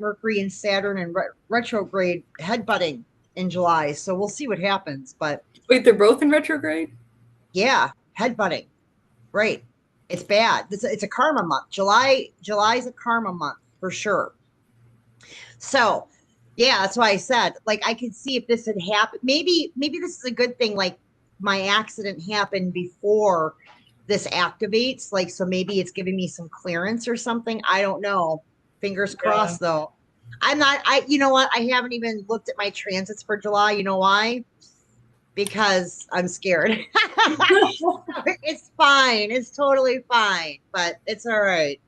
Mercury and Saturn and retrograde headbutting in July. So we'll see what happens. But Wait, they're both in retrograde? yeah, headbutting. Right. It's bad. It's a karma month. July's a karma month for sure. So yeah, that's why I said, like, I could see if this had happened. Maybe this is a good thing. Like, my accident happened before this activates. Like, so maybe it's giving me some clearance or something. I don't know. Fingers Yeah. crossed, though. You know what? I haven't even looked at my transits for July. You know why? Because I'm scared. It's fine. It's totally fine, but it's all right.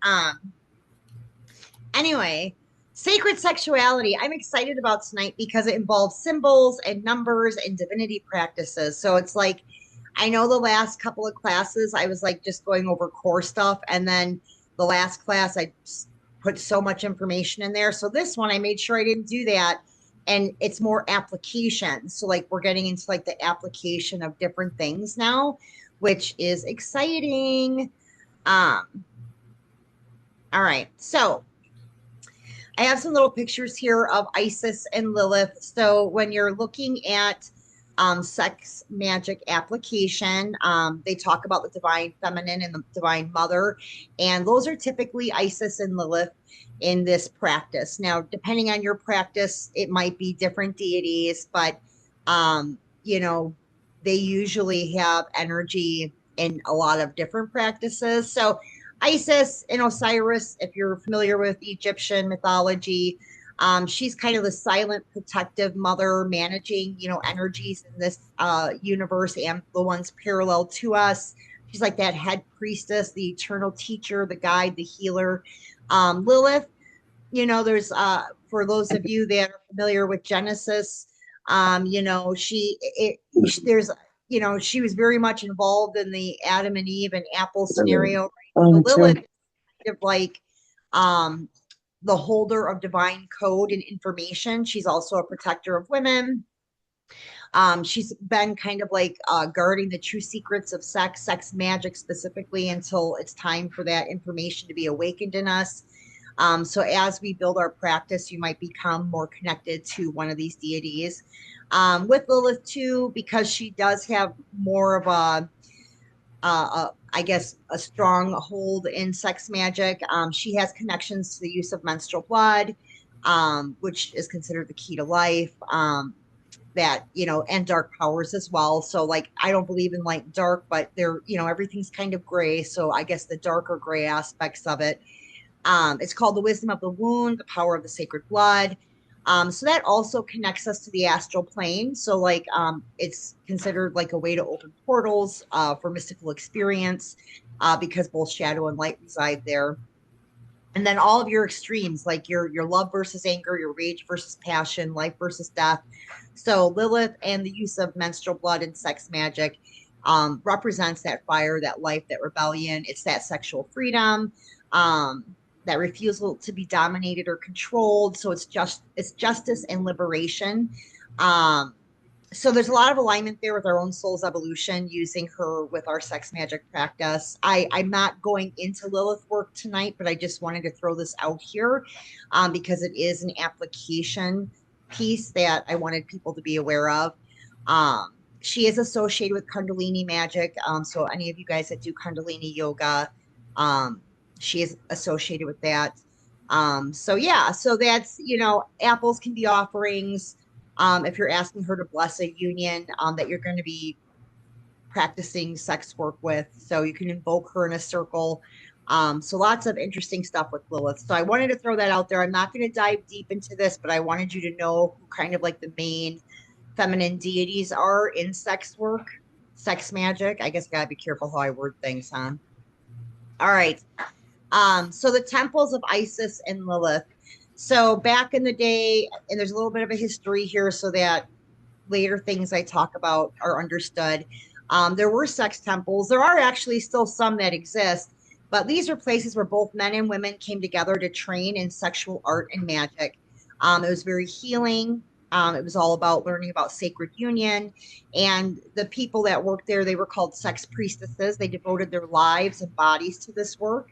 Anyway, sacred sexuality. I'm excited about tonight because it involves symbols and numbers and divinity practices. So it's like, I know the last couple of classes, I was like just going over core stuff. And then the last class, I put so much information in there. So this one, I made sure I didn't do that. And it's more application. So, like, we're getting into like the application of different things now, which is exciting. Um, all right. So, I have some little pictures here of Isis and Lilith. So when you're looking at sex magic application, they talk about the divine feminine and the divine mother, and those are typically Isis and Lilith in this practice. Now, depending on your practice, it might be different deities, but you know, they usually have energy in a lot of different practices. So Isis and Osiris, if you're familiar with Egyptian mythology, she's kind of the silent protective mother managing, energies in this universe and the ones parallel to us. She's like that head priestess, the eternal teacher, the guide, the healer. Lilith, there's for those of you that are familiar with Genesis, there's she was very much involved in the Adam and Eve and Apple scenario. Right? So Lilith is kind of like um, the holder of divine code and information. She's also a protector of women. She's been kind of like guarding the true secrets of sex magic specifically, until it's time for that information to be awakened in us. So as we build our practice, you might become more connected to one of these deities. With Lilith too, because she does have more of I guess, a strong hold in sex magic. She has connections to the use of menstrual blood, which is considered the key to life. And dark powers as well. So, like, I don't believe in light and dark, but everything's kind of gray. So I guess the darker gray aspects of it. It's called the wisdom of the wound, the power of the sacred blood. So that also connects us to the astral plane. So, like, it's considered like a way to open portals for mystical experience, because both shadow and light reside there. And then all of your extremes, like your love versus anger, your rage versus passion, life versus death. So Lilith and the use of menstrual blood and sex magic represents that fire, that life, that rebellion. It's that sexual freedom, um, that refusal to be dominated or controlled. So it's justice and liberation. Um, so there's a lot of alignment there with our own soul's evolution, using her with our sex magic practice. I'm not going into Lilith work tonight, but I just wanted to throw this out here, because it is an application piece that I wanted people to be aware of. Um, she is associated with Kundalini magic. So any of you guys that do Kundalini yoga, um, she is associated with that. So yeah, so that's, apples can be offerings. If you're asking her to bless a union that you're going to be practicing sex work with. So you can invoke her in a circle. So lots of interesting stuff with Lilith. So I wanted to throw that out there. I'm not going to dive deep into this, but I wanted you to know who kind of like the main feminine deities are in sex work, sex magic. I guess I got to be careful how I word things, huh? All right. So the temples of Isis and Lilith. So back in the day, and there's a little bit of a history here so that later things I talk about are understood. There were sex temples. There are actually still some that exist, but these are places where both men and women came together to train in sexual art and magic. It was very healing. It was all about learning about sacred union. And the people that worked there, they were called sex priestesses. They devoted their lives and bodies to this work.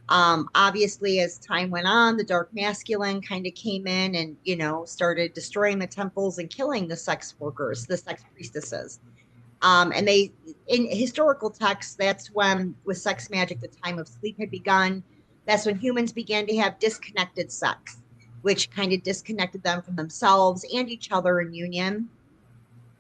Obviously, as time went on, the dark masculine kind of came in and, started destroying the temples and killing the sex workers, the sex priestesses. And they, in historical texts, that's when, with sex magic, the time of sleep had begun. That's when humans began to have disconnected sex, which kind of disconnected them from themselves and each other in union.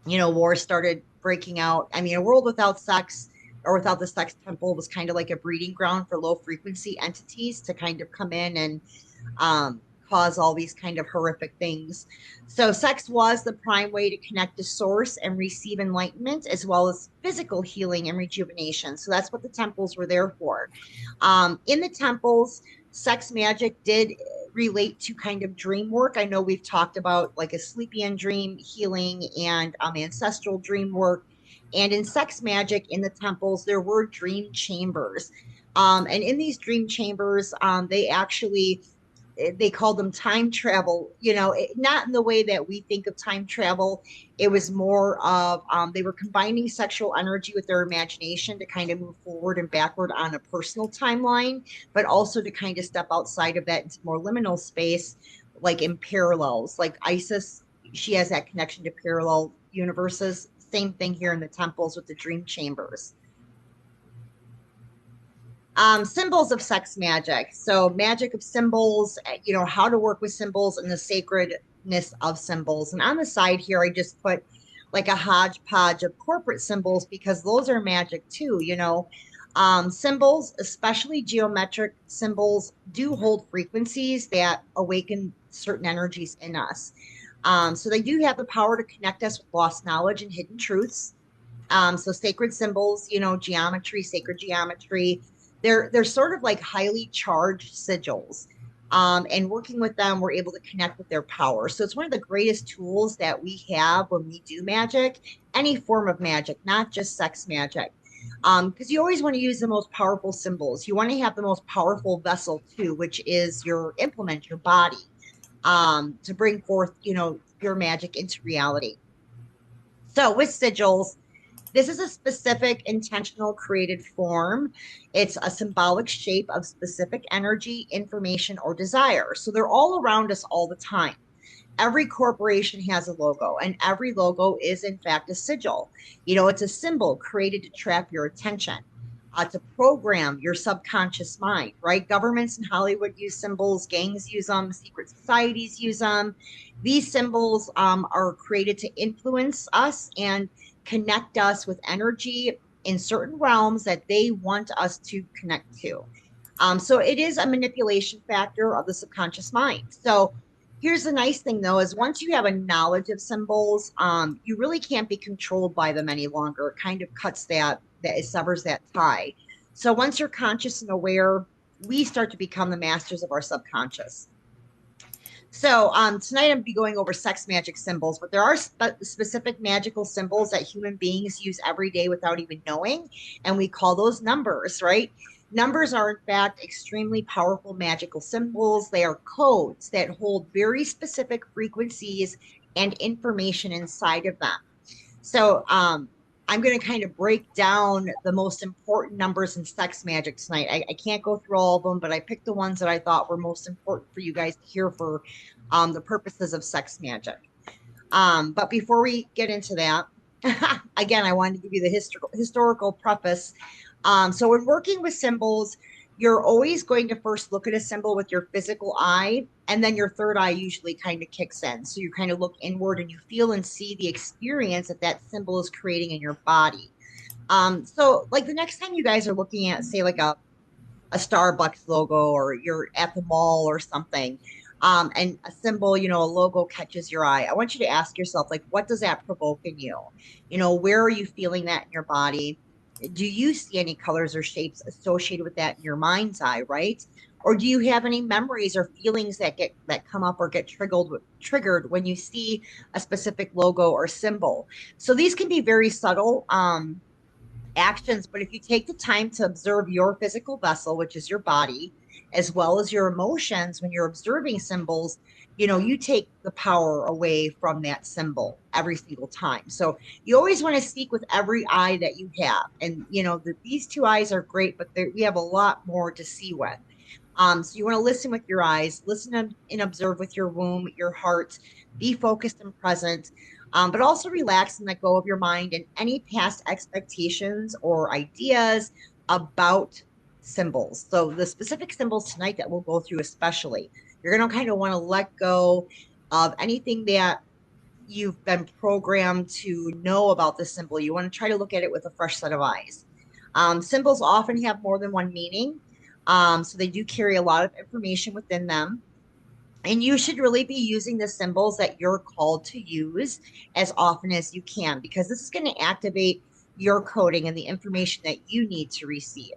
Wars started breaking out. I mean, a world without sex or without the sex temple was kind of like a breeding ground for low frequency entities to kind of come in and cause all these kind of horrific things. So, sex was the prime way to connect to source and receive enlightenment, as well as physical healing and rejuvenation. So, that's what the temples were there for. In the temples, sex magic did relate to kind of dream work. I know we've talked about like a sleepy dream healing and ancestral dream work. And in sex magic in the temples, there were dream chambers. And in these dream chambers, they called them time travel, not in the way that we think of time travel. It was more of they were combining sexual energy with their imagination to kind of move forward and backward on a personal timeline, but also to kind of step outside of that into more liminal space, like in parallels. Like Isis, she has that connection to parallel universes. Same thing here in the temples with the dream chambers. Symbols of sex magic. So, magic of symbols, how to work with symbols and the sacredness of symbols. And on the side here, I just put like a hodgepodge of corporate symbols because those are magic too. Symbols, especially geometric symbols, do hold frequencies that awaken certain energies in us. So, they do have the power to connect us with lost knowledge and hidden truths. So sacred symbols, geometry, sacred geometry, they're sort of like highly charged sigils. And working with them, we're able to connect with their power. So it's one of the greatest tools that we have when we do magic, any form of magic, not just sex magic. Because you always want to use the most powerful symbols. You want to have the most powerful vessel too, which is your implement, your body, to bring forth, your magic into reality. So with sigils, this is a specific intentional created form. It's a symbolic shape of specific energy, information, or desire. So they're all around us all the time. Every corporation has a logo, and every logo is, in fact, a sigil. It's a symbol created to trap your attention, to program your subconscious mind, right? Governments in Hollywood use symbols, gangs use them, secret societies use them. These symbols are created to influence us and connect us with energy in certain realms that they want us to connect to. So it is a manipulation factor of the subconscious mind. So here's the nice thing though, is once you have a knowledge of symbols, you really can't be controlled by them any longer. It kind of cuts that it severs that tie. So once you're conscious and aware, we start to become the masters of our subconscious. So tonight I'm be going over sex magic symbols, but there are specific magical symbols that human beings use every day without even knowing, and we call those numbers, right? Numbers are in fact extremely powerful magical symbols. They are codes that hold very specific frequencies and information inside of them. So I'm going to kind of break down the most important numbers in sex magic tonight. I can't go through all of them, but I picked the ones that I thought were most important for you guys to hear for the purposes of sex magic. But before we get into that, again, I wanted to give you the historical preface. So when working with symbols, you're always going to first look at a symbol with your physical eye, and then your third eye usually kind of kicks in. So you kind of look inward and you feel and see the experience that that symbol is creating in your body. So like the next time you guys are looking at, say, like a Starbucks logo, or you're at the mall or something, and a symbol, a logo catches your eye, I want you to ask yourself, like, what does that provoke in you? Where are you feeling that in your body? Do you see any colors or shapes associated with that in your mind's eye, right? Or do you have any memories or feelings that come up or get triggered when you see a specific logo or symbol? So these can be very subtle actions, but if you take the time to observe your physical vessel, which is your body, as well as your emotions when you're observing symbols, you take the power away from that symbol every single time. So you always want to speak with every eye that you have. And, these two eyes are great, but we have a lot more to see with. So you want to listen with your eyes, listen and observe with your womb, your heart, be focused and present, but also relax and let go of your mind and any past expectations or ideas about symbols. So the specific symbols tonight that we'll go through, especially, you're going to kind of want to let go of anything that you've been programmed to know about the symbol. You want to try to look at it with a fresh set of eyes. Symbols often have more than one meaning, so they do carry a lot of information within them. And you should really be using the symbols that you're called to use as often as you can, because this is going to activate your coding and the information that you need to receive.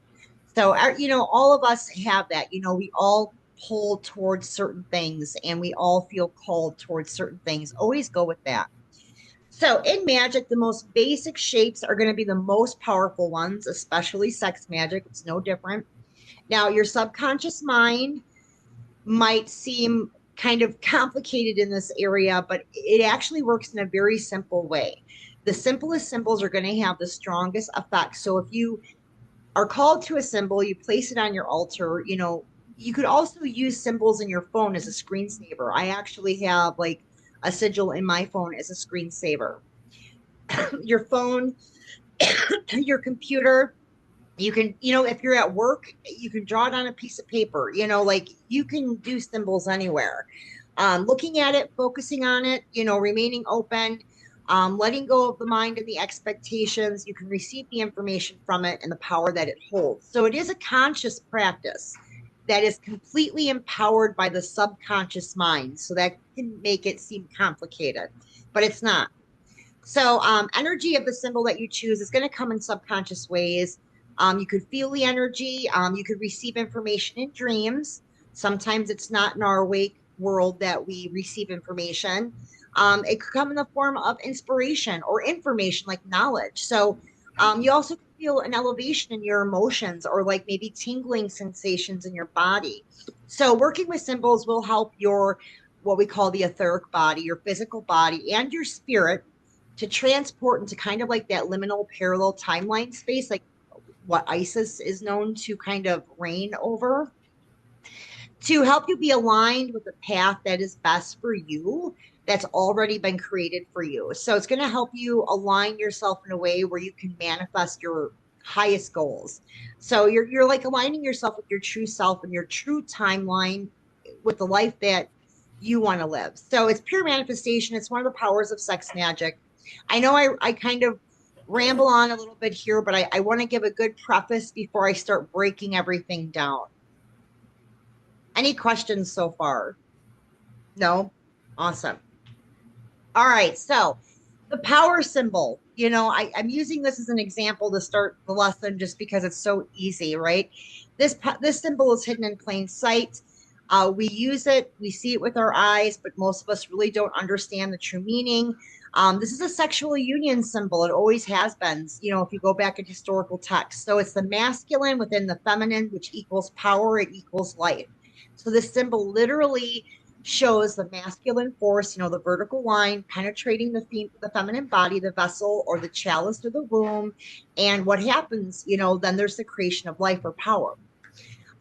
So, all of us have that. We all pull towards certain things and we all feel called towards certain things. Always go with that. So, in magic, the most basic shapes are going to be the most powerful ones, especially sex magic. It's no different. Now, your subconscious mind might seem kind of complicated in this area, but it actually works in a very simple way. The simplest symbols are going to have the strongest effect. So if you are called to a symbol, you place it on your altar, you could also use symbols in your phone as a screensaver. I actually have like a sigil in my phone as a screensaver. Your phone, your computer, you can, if you're at work, you can draw it on a piece of paper, like you can do symbols anywhere. Looking at it, focusing on it, remaining open, letting go of the mind and the expectations, you can receive the information from it and the power that it holds. So it is a conscious practice that is completely empowered by the subconscious mind. So that can make it seem complicated, but it's not. So, energy of the symbol that you choose is going to come in subconscious ways. You could feel the energy. You could receive information in dreams. Sometimes it's not in our awake world that we receive information. It could come in the form of inspiration or information like knowledge. So, you also could feel an elevation in your emotions or like maybe tingling sensations in your body. So, working with symbols will help your what we call the etheric body, your physical body, and your spirit to transport into kind of like that liminal parallel timeline space, like what ISIS is known to kind of reign over, to help you be aligned with the path that is best for you, that's already been created for you. So it's going to help you align yourself in a way where you can manifest your highest goals. So you're like aligning yourself with your true self and your true timeline with the life that you want to live. So it's pure manifestation. It's one of the powers of sex magic. I know I kind of ramble on a little bit here, but I want to give a good preface before I start breaking everything down. Any questions so far? No? Awesome. All right. So the power symbol, I'm using this as an example to start the lesson just because it's so easy, right? This symbol is hidden in plain sight. We use it, we see it with our eyes, but most of us really don't understand the true meaning. This is a sexual union symbol. It always has been, if you go back in historical texts. So it's the masculine within the feminine, which equals power, it equals life. So this symbol literally shows the masculine force, the vertical line penetrating the feminine body, the vessel or the chalice or the womb. And what happens, then there's the creation of life or power.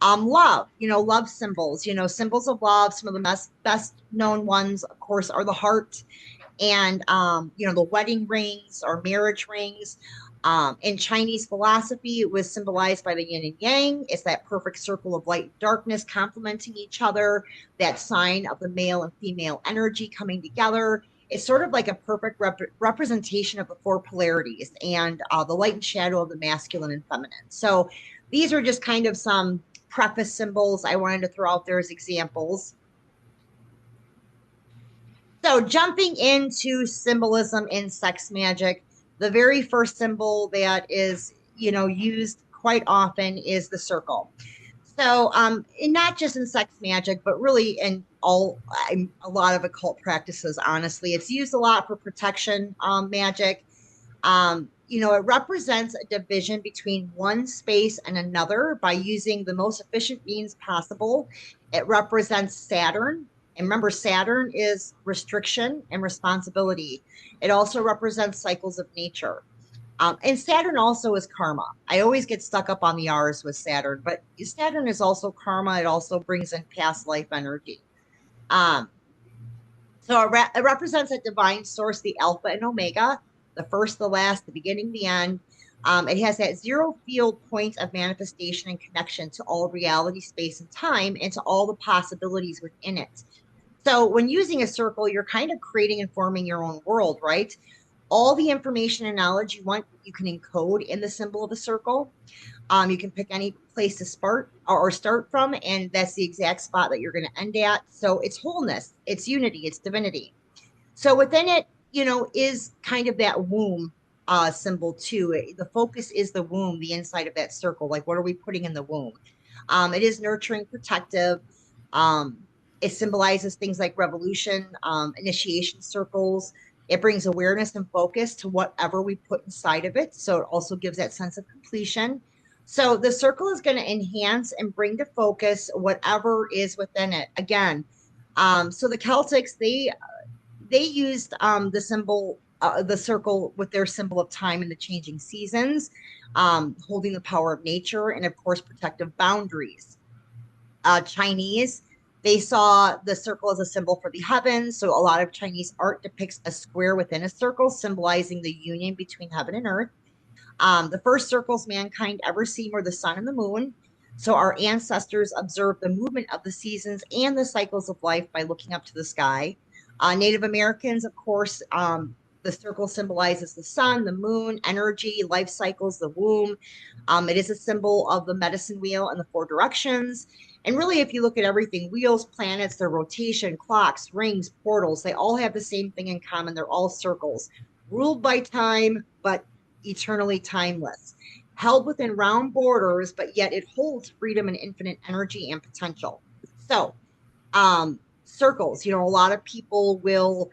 Love, love symbols, symbols of love. Some of the best known ones, of course, are the heart and the wedding rings or marriage rings. In Chinese philosophy, it was symbolized by the yin and yang. It's that perfect circle of light and darkness complementing each other, that sign of the male and female energy coming together. It's sort of like a perfect representation of the four polarities and the light and shadow of the masculine and feminine. So these are just kind of some preface symbols I wanted to throw out there as examples. So, jumping into symbolism in sex magic, the very first symbol that is, used quite often is the circle. So, and not just in sex magic, but really in a lot of occult practices. Honestly, it's used a lot for protection magic. It represents a division between one space and another by using the most efficient means possible. It represents Saturn. And remember, Saturn is restriction and responsibility. It also represents cycles of nature. And Saturn also is karma. I always get stuck up on the R's with Saturn, but Saturn is also karma. It also brings in past life energy. Um, so it represents a divine source, the Alpha and Omega, the first, the last, the beginning, the end. It has that zero field point of manifestation and connection to all reality, space, and time, and to all the possibilities within it. So when using a circle, you're kind of creating and forming your own world, right? All the information and knowledge you want, you can encode in the symbol of a circle. You can pick any place to start from, and that's the exact spot that you're going to end at. So it's wholeness, it's unity, it's divinity. So within it, is kind of that womb symbol too. The focus is the womb, the inside of that circle. Like, what are we putting in the womb? It is nurturing, protective. Um, it symbolizes things like revolution, initiation circles. It brings awareness and focus to whatever we put inside of it. So it also gives that sense of completion. So the circle is going to enhance and bring to focus whatever is within it. Again, so the Celtics, they used the circle with their symbol of time and the changing seasons, holding the power of nature and, of course, protective boundaries. Chinese, they saw the circle as a symbol for the heavens. So a lot of Chinese art depicts a square within a circle, symbolizing the union between heaven and earth. The first circles mankind ever seen were the sun and the moon. So our ancestors observed the movement of the seasons and the cycles of life by looking up to the sky. Native Americans, of course, the circle symbolizes the sun, the moon, energy, life cycles, the womb. It is a symbol of the medicine wheel and the four directions. And really, if you look at everything, wheels, planets, their rotation, clocks, rings, portals, they all have the same thing in common. They're all circles, ruled by time, but eternally timeless, held within round borders, but yet it holds freedom and infinite energy and potential. So, circles, a lot of people will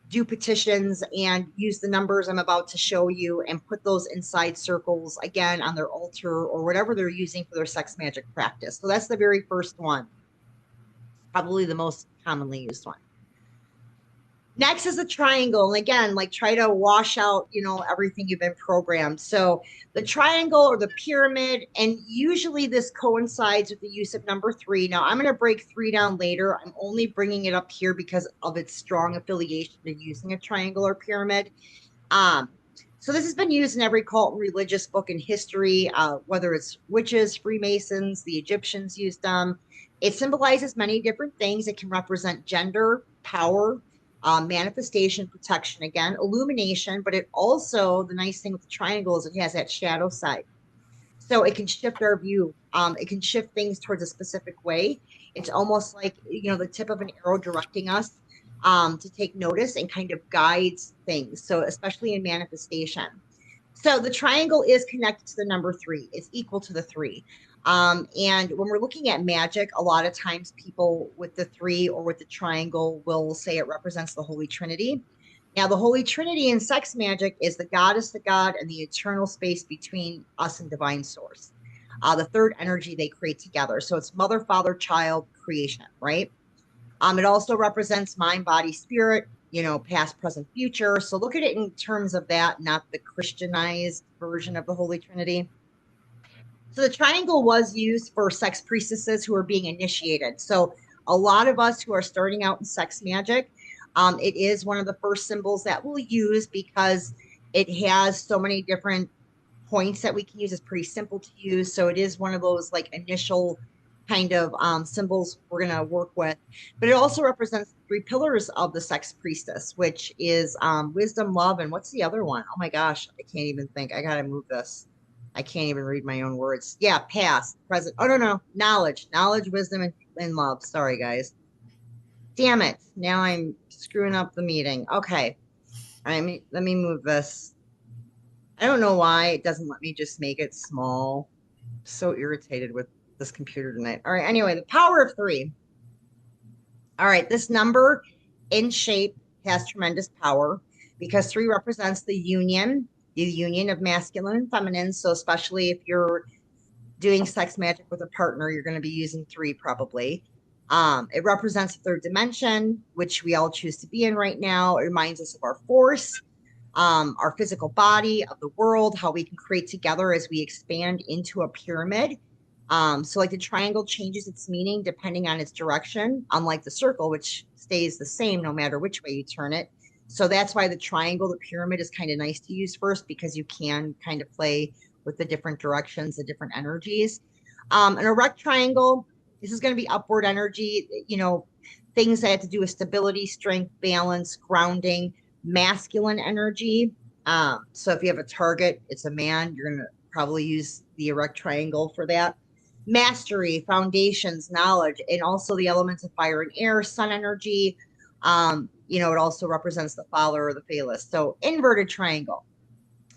do petitions and use the numbers I'm about to show you and put those inside circles again on their altar or whatever they're using for their sex magic practice. So that's the very first one, probably the most commonly used one. Next is the triangle. And again, like, try to wash out, everything you've been programmed. So the triangle or the pyramid, and usually this coincides with the use of number three. Now I'm going to break three down later. I'm only bringing it up here because of its strong affiliation to using a triangle or pyramid. Um, so this has been used in every cult and religious book in history, whether it's witches, Freemasons, the Egyptians used them. It symbolizes many different things. It can represent gender, power, manifestation, protection, again, illumination, but it also, the nice thing with the triangle is it has that shadow side. So it can shift our view. It can shift things towards a specific way. It's almost like, the tip of an arrow directing us to take notice and kind of guides things. So especially in manifestation. So the triangle is connected to the number three. It's equal to the three. And when we're looking at magic, a lot of times people with the three or with the triangle will say it represents the Holy Trinity. Now, the Holy Trinity in sex magic is the goddess, the god, and the eternal space between us and divine source. The third energy they create together. So it's mother, father, child creation, right? It also represents mind, body, spirit, past, present, future. So look at it in terms of that, not the Christianized version of the Holy Trinity. So the triangle was used for sex priestesses who are being initiated. So a lot of us who are starting out in sex magic, it is one of the first symbols that we'll use because it has so many different points that we can use. It's pretty simple to use. So it is one of those like initial kind of symbols we're going to work with. But it also represents three pillars of the sex priestess, which is wisdom, love, and what's the other one? Oh my gosh, I can't even think. I got to move this. I can't even read my own words. Yeah, past, present. Oh, no. Knowledge, wisdom, and love. Sorry, guys. Damn it. Now I'm screwing up the meeting. Okay. Let me move this. I don't know why it doesn't let me just make it small. So irritated with this computer tonight. All right. Anyway, the power of three. All right. This number in shape has tremendous power because three represents the union of masculine and feminine. So, especially if you're doing sex magic with a partner, you're going to be using three probably. It represents the third dimension, which we all choose to be in right now. It reminds us of our force. our physical body, of the world, how we can create together as we expand into a pyramid. So like the triangle changes its meaning depending on its direction, unlike the circle, which stays the same no matter which way you turn it. So that's why the triangle, the pyramid is kind of nice to use first because you can kind of play with the different directions, the different energies. An erect triangle, this is going to be upward energy, things that have to do with stability, strength, balance, grounding, masculine energy. So if you have a target, it's a man, you're going to probably use the erect triangle for that. Mastery, foundations, knowledge, and also the elements of fire and air, sun energy. It also represents the Father or the Phalus. So inverted triangle.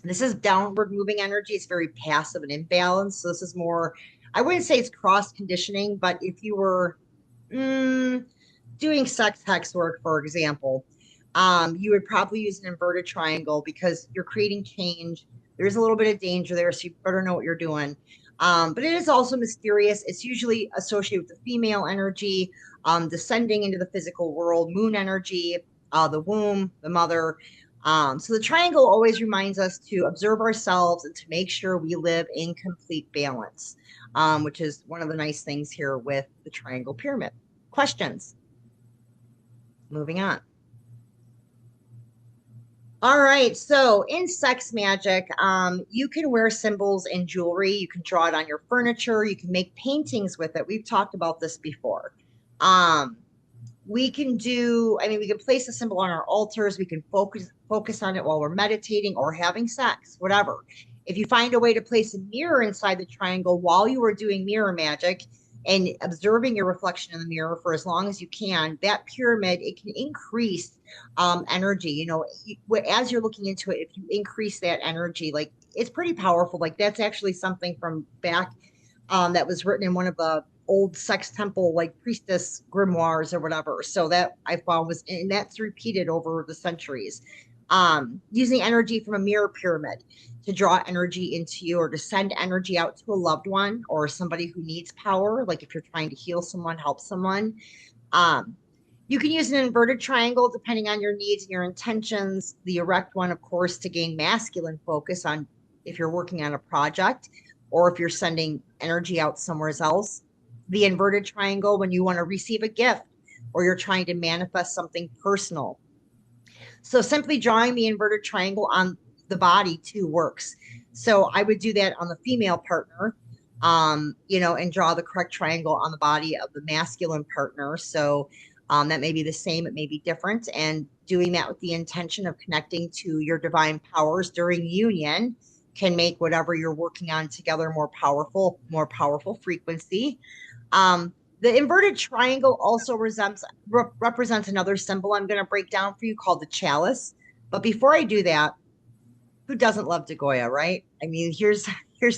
This is downward moving energy. It's very passive and imbalanced. So this is more, I wouldn't say it's cross conditioning, but if you were doing sex hex work, for example, you would probably use an inverted triangle because you're creating change. There's a little bit of danger there, so you better know what you're doing. But it is also mysterious. It's usually associated with the female energy, descending into the physical world, moon energy, the womb, the mother. So the triangle always reminds us to observe ourselves and to make sure we live in complete balance, which is one of the nice things here with the triangle pyramid. Questions? Moving on. All right. So in sex magic, you can wear symbols in jewelry. You can draw it on your furniture. You can make paintings with it. We've talked about this before. Um, we can we can place a symbol on our altars. We can focus on it while we're meditating or having sex, whatever. If you find a way to place a mirror inside the triangle while you are doing mirror magic and observing your reflection in the mirror for as long as you can, that pyramid, it can increase energy. As you're looking into it, if you increase that energy, like it's pretty powerful. Like that's actually something from back that was written in one of the old sex temple like priestess grimoires or whatever. So that I found and that's repeated over the centuries. Using energy from a mirror pyramid to draw energy into you or to send energy out to a loved one or somebody who needs power, like if you're trying to heal someone, help someone. Um, you can use an inverted triangle depending on your needs and your intentions. The erect one, of course, to gain masculine focus on if you're working on a project or if you're sending energy out somewhere else. The inverted triangle when you want to receive a gift or you're trying to manifest something personal. So simply drawing the inverted triangle on the body too works. So I would do that on the female partner, and draw the correct triangle on the body of the masculine partner. So that may be the same, it may be different. And doing that with the intention of connecting to your divine powers during union can make whatever you're working on together more powerful frequency. The inverted triangle also represents another symbol I'm going to break down for you called the chalice. But before I do that, who doesn't love Degoya, right? I mean, here's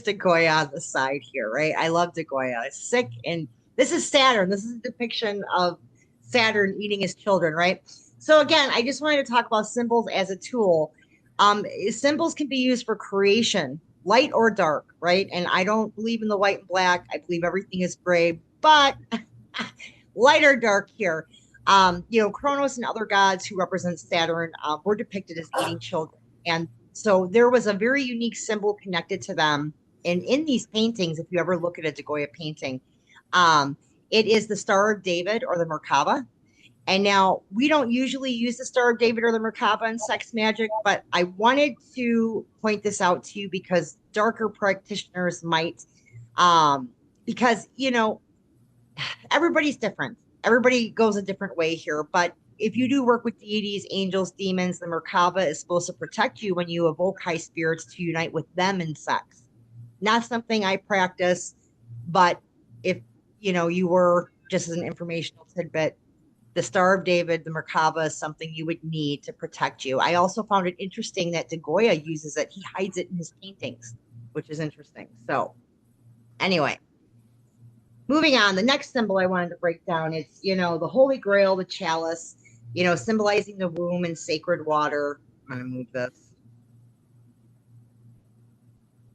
Degoya on the side here, right? I love Degoya. It's sick, and this is Saturn. This is a depiction of Saturn eating his children, right? So again, I just wanted to talk about symbols as a tool. Symbols can be used for creation, light or dark, right? And I don't believe in the white and black. I believe everything is gray, but light or dark here. Kronos and other gods who represent Saturn were depicted as eating children. And so there was a very unique symbol connected to them. And in these paintings, if you ever look at a Degoya painting, it is the Star of David or the Merkaba. And now we don't usually use the Star of David or the Merkaba in sex magic, but I wanted to point this out to you because darker practitioners might, because, everybody's different. Everybody goes a different way here. But if you do work with deities, angels, demons, the Merkaba is supposed to protect you when you evoke high spirits to unite with them in sex. Not something I practice, but if you were just as an informational tidbit, the Star of David, the Merkaba is something you would need to protect you. I also found it interesting that Degoya uses it. He hides it in his paintings, which is interesting. So anyway, moving on, the next symbol I wanted to break down is, the Holy Grail, the chalice, symbolizing the womb and sacred water. I'm going to move this.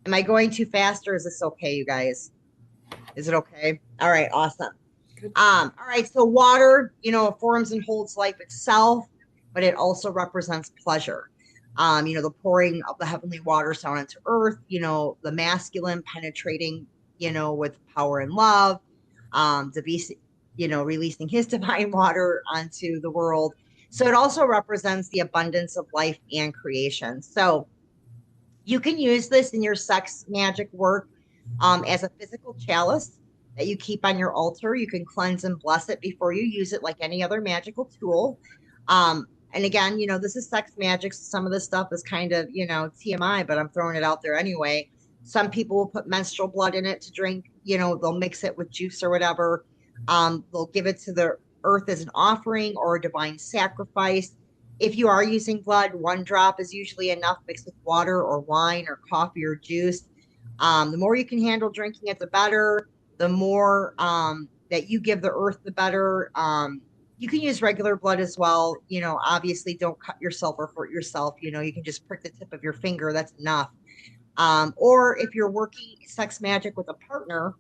Am I going too fast or is this okay, you guys? Is it okay? All right, awesome. All right, so water, forms and holds life itself, but it also represents pleasure. The pouring of the heavenly waters down into earth, the masculine penetrating, with power and love, to be, releasing his divine water onto the world. So it also represents the abundance of life and creation. So you can use this in your sex magic work as a physical chalice that you keep on your altar. You can cleanse and bless it before you use it, like any other magical tool. And again, this is sex magic. So some of this stuff is kind of, TMI, but I'm throwing it out there anyway. Some people will put menstrual blood in it to drink, they'll mix it with juice or whatever. They'll give it to the earth as an offering or a divine sacrifice. If you are using blood, one drop is usually enough mixed with water or wine or coffee or juice. The more you can handle drinking it, the better. The more that you give the earth, the better. You can use regular blood as well. Obviously, don't cut yourself or hurt yourself. You can just prick the tip of your finger. That's enough. Or if you're working sex magic with a partner,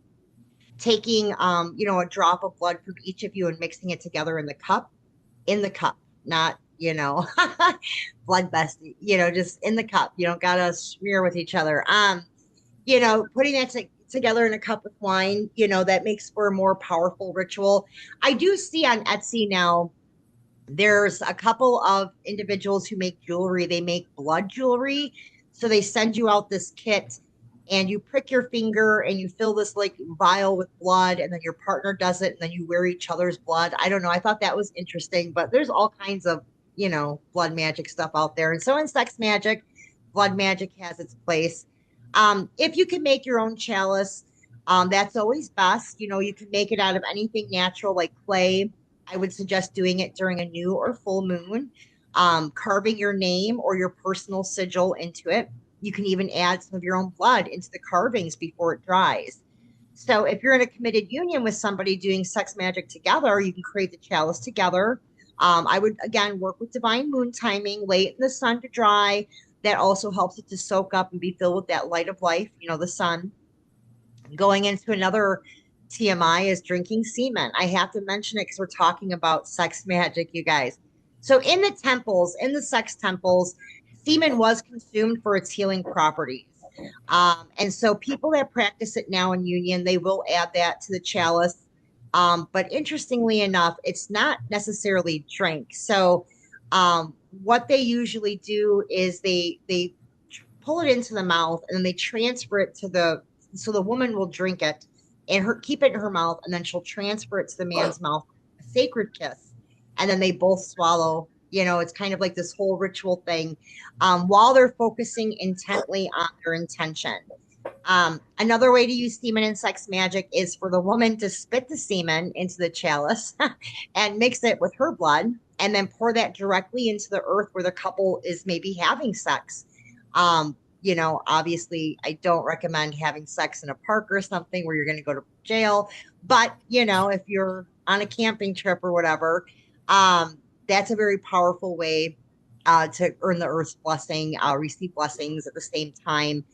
taking, a drop of blood from each of you and mixing it together in the cup, not, blood bestie, just in the cup. You don't gotta smear with each other. Putting that together in a cup with wine, that makes for a more powerful ritual. I do see on Etsy now, there's a couple of individuals who make jewelry. They make blood jewelry. So they send you out this kit and you prick your finger and you fill this like vial with blood, and then your partner does it and then you wear each other's blood. I don't know. I thought that was interesting, but there's all kinds of, blood magic stuff out there. And so in sex magic, blood magic has its place. If you can make your own chalice, that's always best. You can make it out of anything natural like clay. I would suggest doing it during a new or full moon, carving your name or your personal sigil into it. You can even add some of your own blood into the carvings before it dries. So if you're in a committed union with somebody doing sex magic together, you can create the chalice together. I would again work with divine moon timing, late in the sun to dry. That also helps it to soak up and be filled with that light of life, the sun. Going into another TMI is drinking semen. I have to mention it because we're talking about sex magic, you guys. So in the temples, in the sex temples, semen was consumed for its healing properties. And so people that practice it now in union, they will add that to the chalice. But interestingly enough, it's not necessarily drink. So what they usually do is they pull it into the mouth and then they transfer it to so the woman will drink it and keep it in her mouth, and then she'll transfer it to the man's mouth, a sacred kiss, and then they both swallow. It's kind of like this whole ritual thing, while they're focusing intently on their intention. Another way to use semen in sex magic is for the woman to spit the semen into the chalice and mix it with her blood, and then pour that directly into the earth where the couple is maybe having sex. Obviously, I don't recommend having sex in a park or something where you're going to go to jail. But, if you're on a camping trip or whatever, that's a very powerful way to earn the earth's blessing, receive blessings at the same time.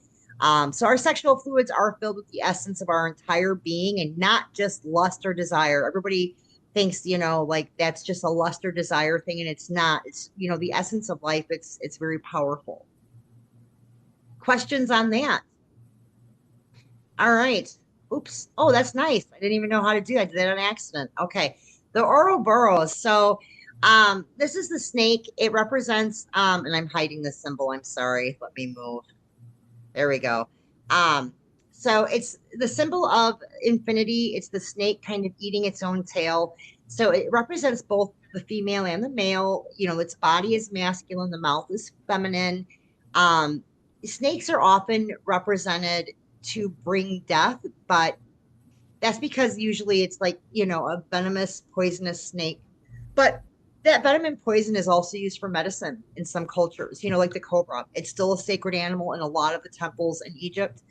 So our sexual fluids are filled with the essence of our entire being and not just lust or desire. Everybody thinks, like that's just a lust or desire thing, and it's not. It's, the essence of life. It's very powerful. Questions on that? All right. Oops. Oh, that's nice. I didn't even know how to do that. I did that on accident. Okay. The Ouroboros. So this is the snake. It represents, and I'm hiding the symbol. I'm sorry. Let me move. There we go. Um, so it's the symbol of infinity. It's the snake kind of eating its own tail. So it represents both the female and the male. Its body is masculine, the mouth is feminine. Um, Snakes are often represented to bring death, but that's because usually it's like, a venomous, poisonous snake. But that venom and poison is also used for medicine in some cultures, like the cobra. It's still a sacred animal in a lot of the temples in Egypt.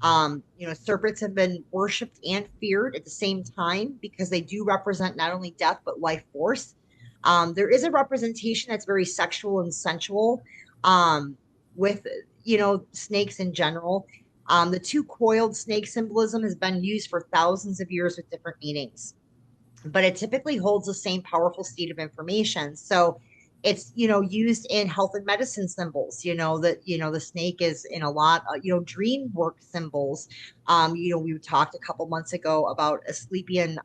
Serpents have been worshipped and feared at the same time because they do represent not only death, but life force. There is a representation that's very sexual and sensual with, snakes in general. The two coiled snake symbolism has been used for thousands of years with different meanings, but it typically holds the same powerful seed of information. So It's, used in health and medicine symbols, that, the snake is in a lot of, dream work symbols. We talked a couple months ago about Asclepian,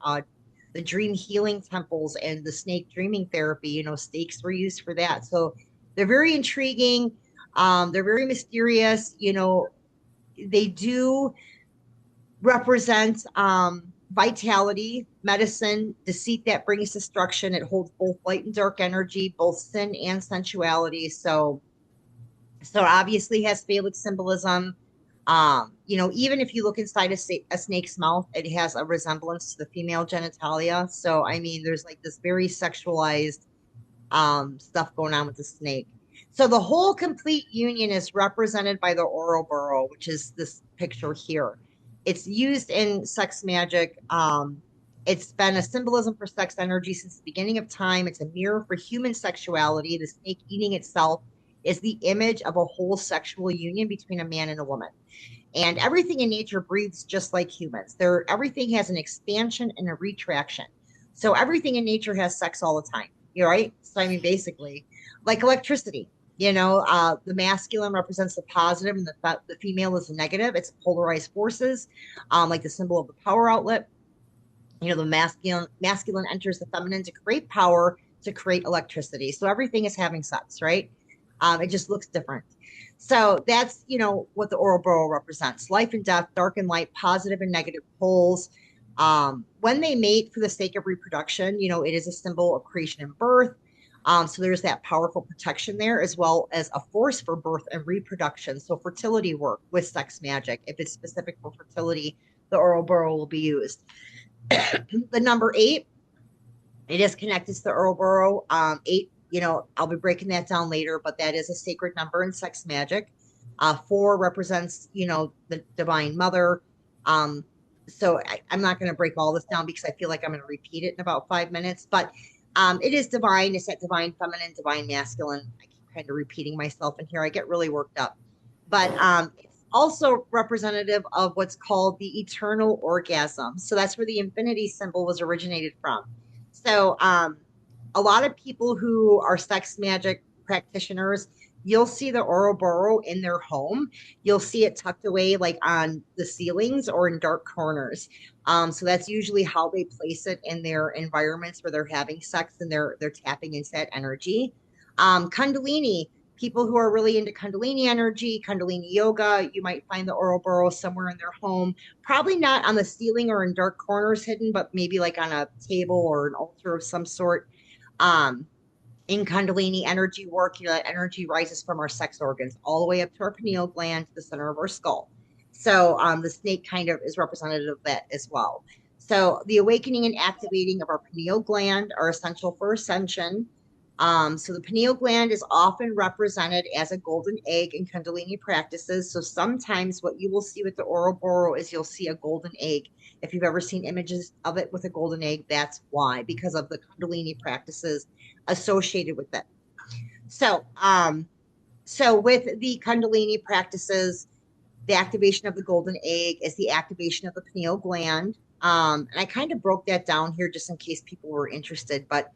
the dream healing temples and the snake dreaming therapy, snakes were used for that. So they're very intriguing. They're very mysterious. They do represent vitality, medicine, deceit that brings destruction. It holds both light and dark energy, both sin and sensuality. So it obviously has phallic symbolism. Even if you look inside a snake's mouth, it has a resemblance to the female genitalia. So I mean, there's like this very sexualized stuff going on with the snake. So the whole complete union is represented by the Ouroboros, which is this picture here. It's used in sex magic. It's been a symbolism for sex energy since the beginning of time. It's a mirror for human sexuality. The snake eating itself is the image of a whole sexual union between a man and a woman. And everything in nature breathes just like humans. Everything has an expansion and a retraction. So everything in nature has sex all the time. You're right. So I mean, basically, like electricity. The masculine represents the positive, and the female is the negative. It's polarized forces, like the symbol of the power outlet. The masculine enters the feminine to create power, to create electricity. So everything is having sex, right? It just looks different. So that's, what the Ouroboros represents: life and death, dark and light, positive and negative poles. When they mate for the sake of reproduction, it is a symbol of creation and birth. So there's that powerful protection there, as well as a force for birth and reproduction. So fertility work with sex magic, if it's specific for fertility, the Ouroboros will be used. The number 8, it is connected to the Ouroboros. 8, I'll be breaking that down later, but that is a sacred number in sex magic. 4 represents, the divine mother. So I'm not going to break all this down because I feel like I'm going to repeat it in about 5 minutes, but it is divine. It's that divine feminine, divine masculine. I keep kind of repeating myself in here. I get really worked up. But it's also representative of what's called the eternal orgasm. So that's where the infinity symbol was originated from. So a lot of people who are sex magic practitioners, you'll see the Ouroboros in their home. You'll see it tucked away like on the ceilings or in dark corners. So that's usually how they place it in their environments where they're having sex and they're tapping into that energy. Kundalini, people who are really into Kundalini energy, Kundalini yoga, you might find the Ouroboros somewhere in their home. Probably not on the ceiling or in dark corners hidden, but maybe like on a table or an altar of some sort. Um, in Kundalini energy work, that energy rises from our sex organs all the way up to our pineal gland to the center of our skull. So the snake kind of is representative of that as well. So the awakening and activating of our pineal gland are essential for ascension. So the pineal gland is often represented as a golden egg in Kundalini practices. So sometimes what you will see with the Ouroboros is you'll see a golden egg. If you've ever seen images of it with a golden egg, that's why, because of the Kundalini practices associated with it. So with the Kundalini practices, the activation of the golden egg is the activation of the pineal gland. And I kind of broke that down here just in case people were interested. But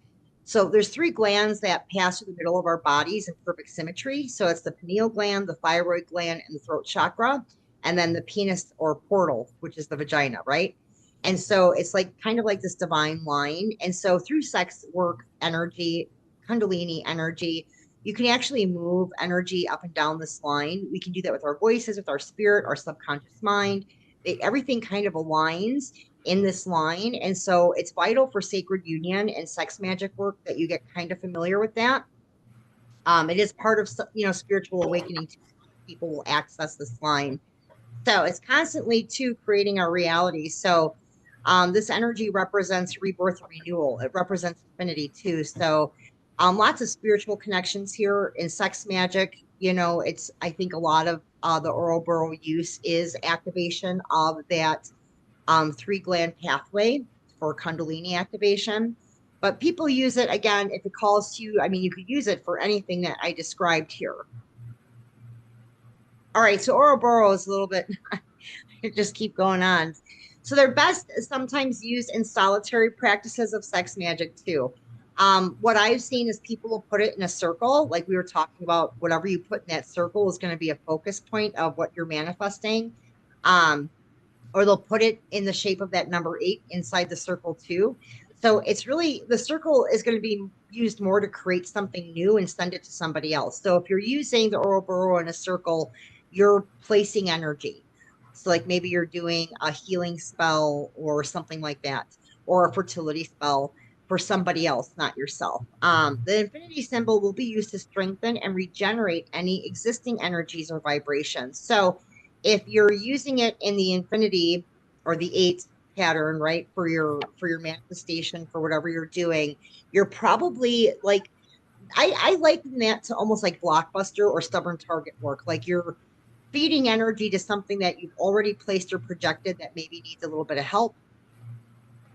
so there's 3 glands that pass through the middle of our bodies in perfect symmetry. So it's the pineal gland, the thyroid gland, and the throat chakra, and then the penis or portal, which is the vagina, right? And so it's like kind of like this divine line. And so through sex work, energy, Kundalini energy, you can actually move energy up and down this line. We can do that with our voices, with our spirit, our subconscious mind. Everything kind of aligns in this line. And so it's vital for sacred union and sex magic work that you get kind of familiar with that. It is part of, spiritual awakening. People will access this line. So it's constantly too creating our reality. So this energy represents rebirth and renewal. It represents infinity too. So lots of spiritual connections here in sex magic. I think a lot of the Ouroboros use is activation of that 3 gland pathway for Kundalini activation. But people use it again if it calls to you. I mean, you could use it for anything that I described here. All right, so Ouroboros is a little bit, just keep going on. So they're best sometimes used in solitary practices of sex magic too. What I've seen is people will put it in a circle, like we were talking about. Whatever you put in that circle is going to be a focus point of what you're manifesting. Um, or they'll put it in the shape of that number eight inside the circle too. So it's really the circle is going to be used more to create something new and send it to somebody else. So if you're using the Ouroboros in a circle, you're placing energy. So like maybe you're doing a healing spell or something like that, or a fertility spell for somebody else, not yourself. The infinity symbol will be used to strengthen and regenerate any existing energies or vibrations. So if you're using it in the infinity or the eight pattern, right, for your manifestation for whatever you're doing, you're probably like I liken that to almost like blockbuster or stubborn target work. Like you're feeding energy to something that you've already placed or projected that maybe needs a little bit of help.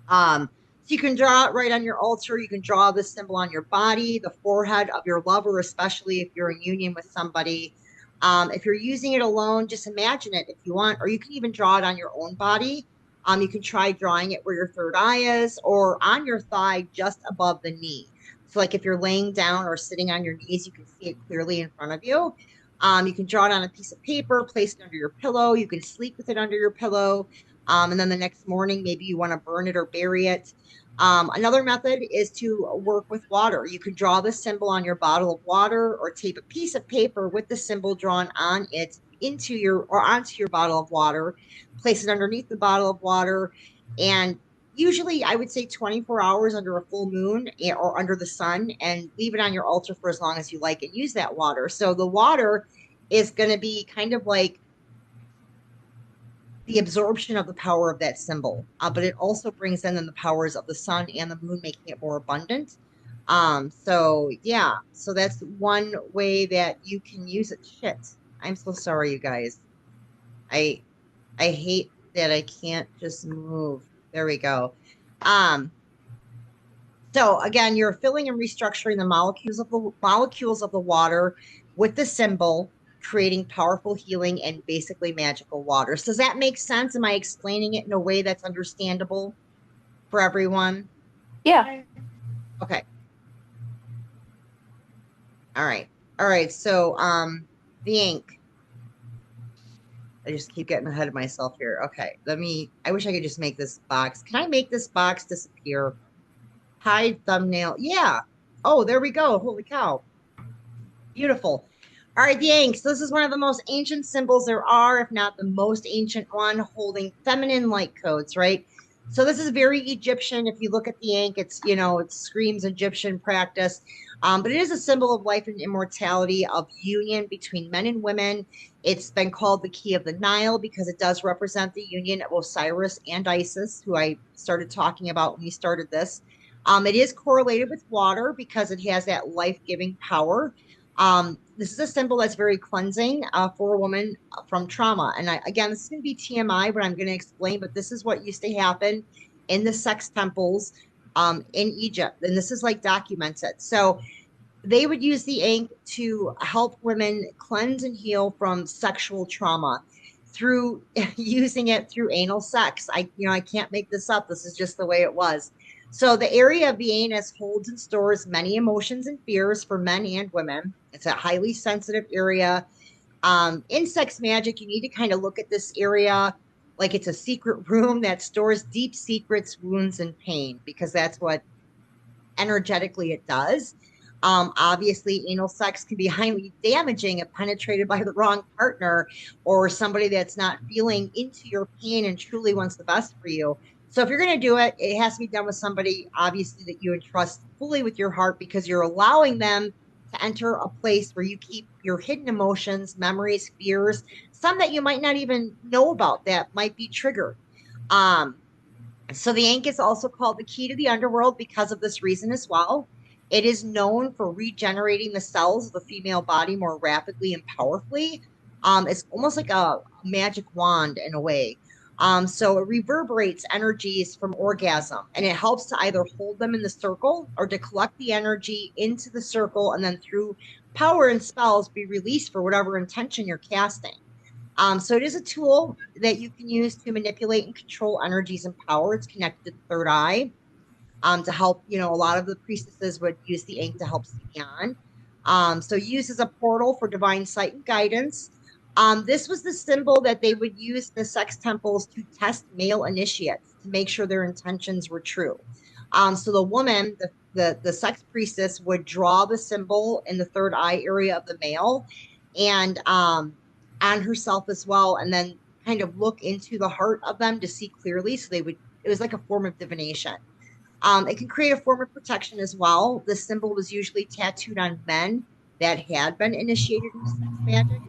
So you can draw it right on your altar. You can draw this symbol on your body, the forehead of your lover, especially if you're in union with somebody. If you're using it alone, just imagine it if you want, or you can even draw it on your own body. You can try drawing it where your third eye is or on your thigh just above the knee. So, like if you're laying down or sitting on your knees, you can see it clearly in front of you. You can draw it on a piece of paper, place it under your pillow. You can sleep with it under your pillow. And then the next morning, maybe you want to burn it or bury it. Another method is to work with water. You can draw the symbol on your bottle of water or tape a piece of paper with the symbol drawn on it into your or onto your bottle of water, place it underneath the bottle of water, and usually I would say 24 hours under a full moon or under the sun, and leave it on your altar for as long as you like and use that water. So the water is going to be kind of like the absorption of the power of that symbol, but it also brings in the powers of the sun and the moon, making it more abundant. So yeah, so that's one way that you can use it. Shit, I'm so sorry, you guys. I I hate that I can't just move. There we go. Um, so again, you're filling and restructuring the molecules of the water with the symbol, creating powerful healing and basically magical waters. Does that make sense? Am I explaining it in a way that's understandable for everyone? Yeah. Okay. All right. All right. So the ink. I just keep getting ahead of myself here. Okay. I wish I could just make this box. Can I make this box disappear? Hide thumbnail. Yeah. Oh, there we go. Holy cow. Beautiful. All right, the Yanks. This is one of the most ancient symbols there are, if not the most ancient one, holding feminine light codes, right? So this is very Egyptian. If you look at the Yank, it's, it screams Egyptian practice. But it is a symbol of life and immortality, of union between men and women. It's been called the key of the Nile because it does represent the union of Osiris and Isis, who I started talking about when we started this. It is correlated with water because it has that life-giving power. This is a symbol that's very cleansing for a woman from trauma. And again, this is going to be TMI, but I'm going to explain. But this is what used to happen in the sex temples in Egypt. And this is like documented. So they would use the ink to help women cleanse and heal from sexual trauma through using it through anal sex. I can't make this up. This is just the way it was. So the area of the anus holds and stores many emotions and fears for men and women. It's a highly sensitive area. In sex magic, you need to kind of look at this area like it's a secret room that stores deep secrets, wounds, and pain, because that's what energetically it does. Obviously, anal sex can be highly damaging if penetrated by the wrong partner or somebody that's not feeling into your pain and truly wants the best for you. So, if you're going to do it, it has to be done with somebody, obviously, that you entrust fully with your heart, because you're allowing them to enter a place where you keep your hidden emotions, memories, fears, some that you might not even know about that might be triggered. Um, so the ink is also called the key to the underworld because of this reason as well. It is known for regenerating the cells of the female body more rapidly and powerfully. It's almost like a magic wand in a way. So it reverberates energies from orgasm, and it helps to either hold them in the circle or to collect the energy into the circle and then through power and spells be released for whatever intention you're casting. So it is a tool that you can use to manipulate and control energies and power. It's connected to the third eye. to help. A lot of the priestesses would use the ink to help see beyond. So used as a portal for divine sight and guidance. This was the symbol that they would use in the sex temples to test male initiates to make sure their intentions were true. So the woman, the sex priestess, would draw the symbol in the third eye area of the male and on herself as well, and then kind of look into the heart of them to see clearly. So it was like a form of divination. It can create a form of protection as well. The symbol was usually tattooed on men that had been initiated into sex magic.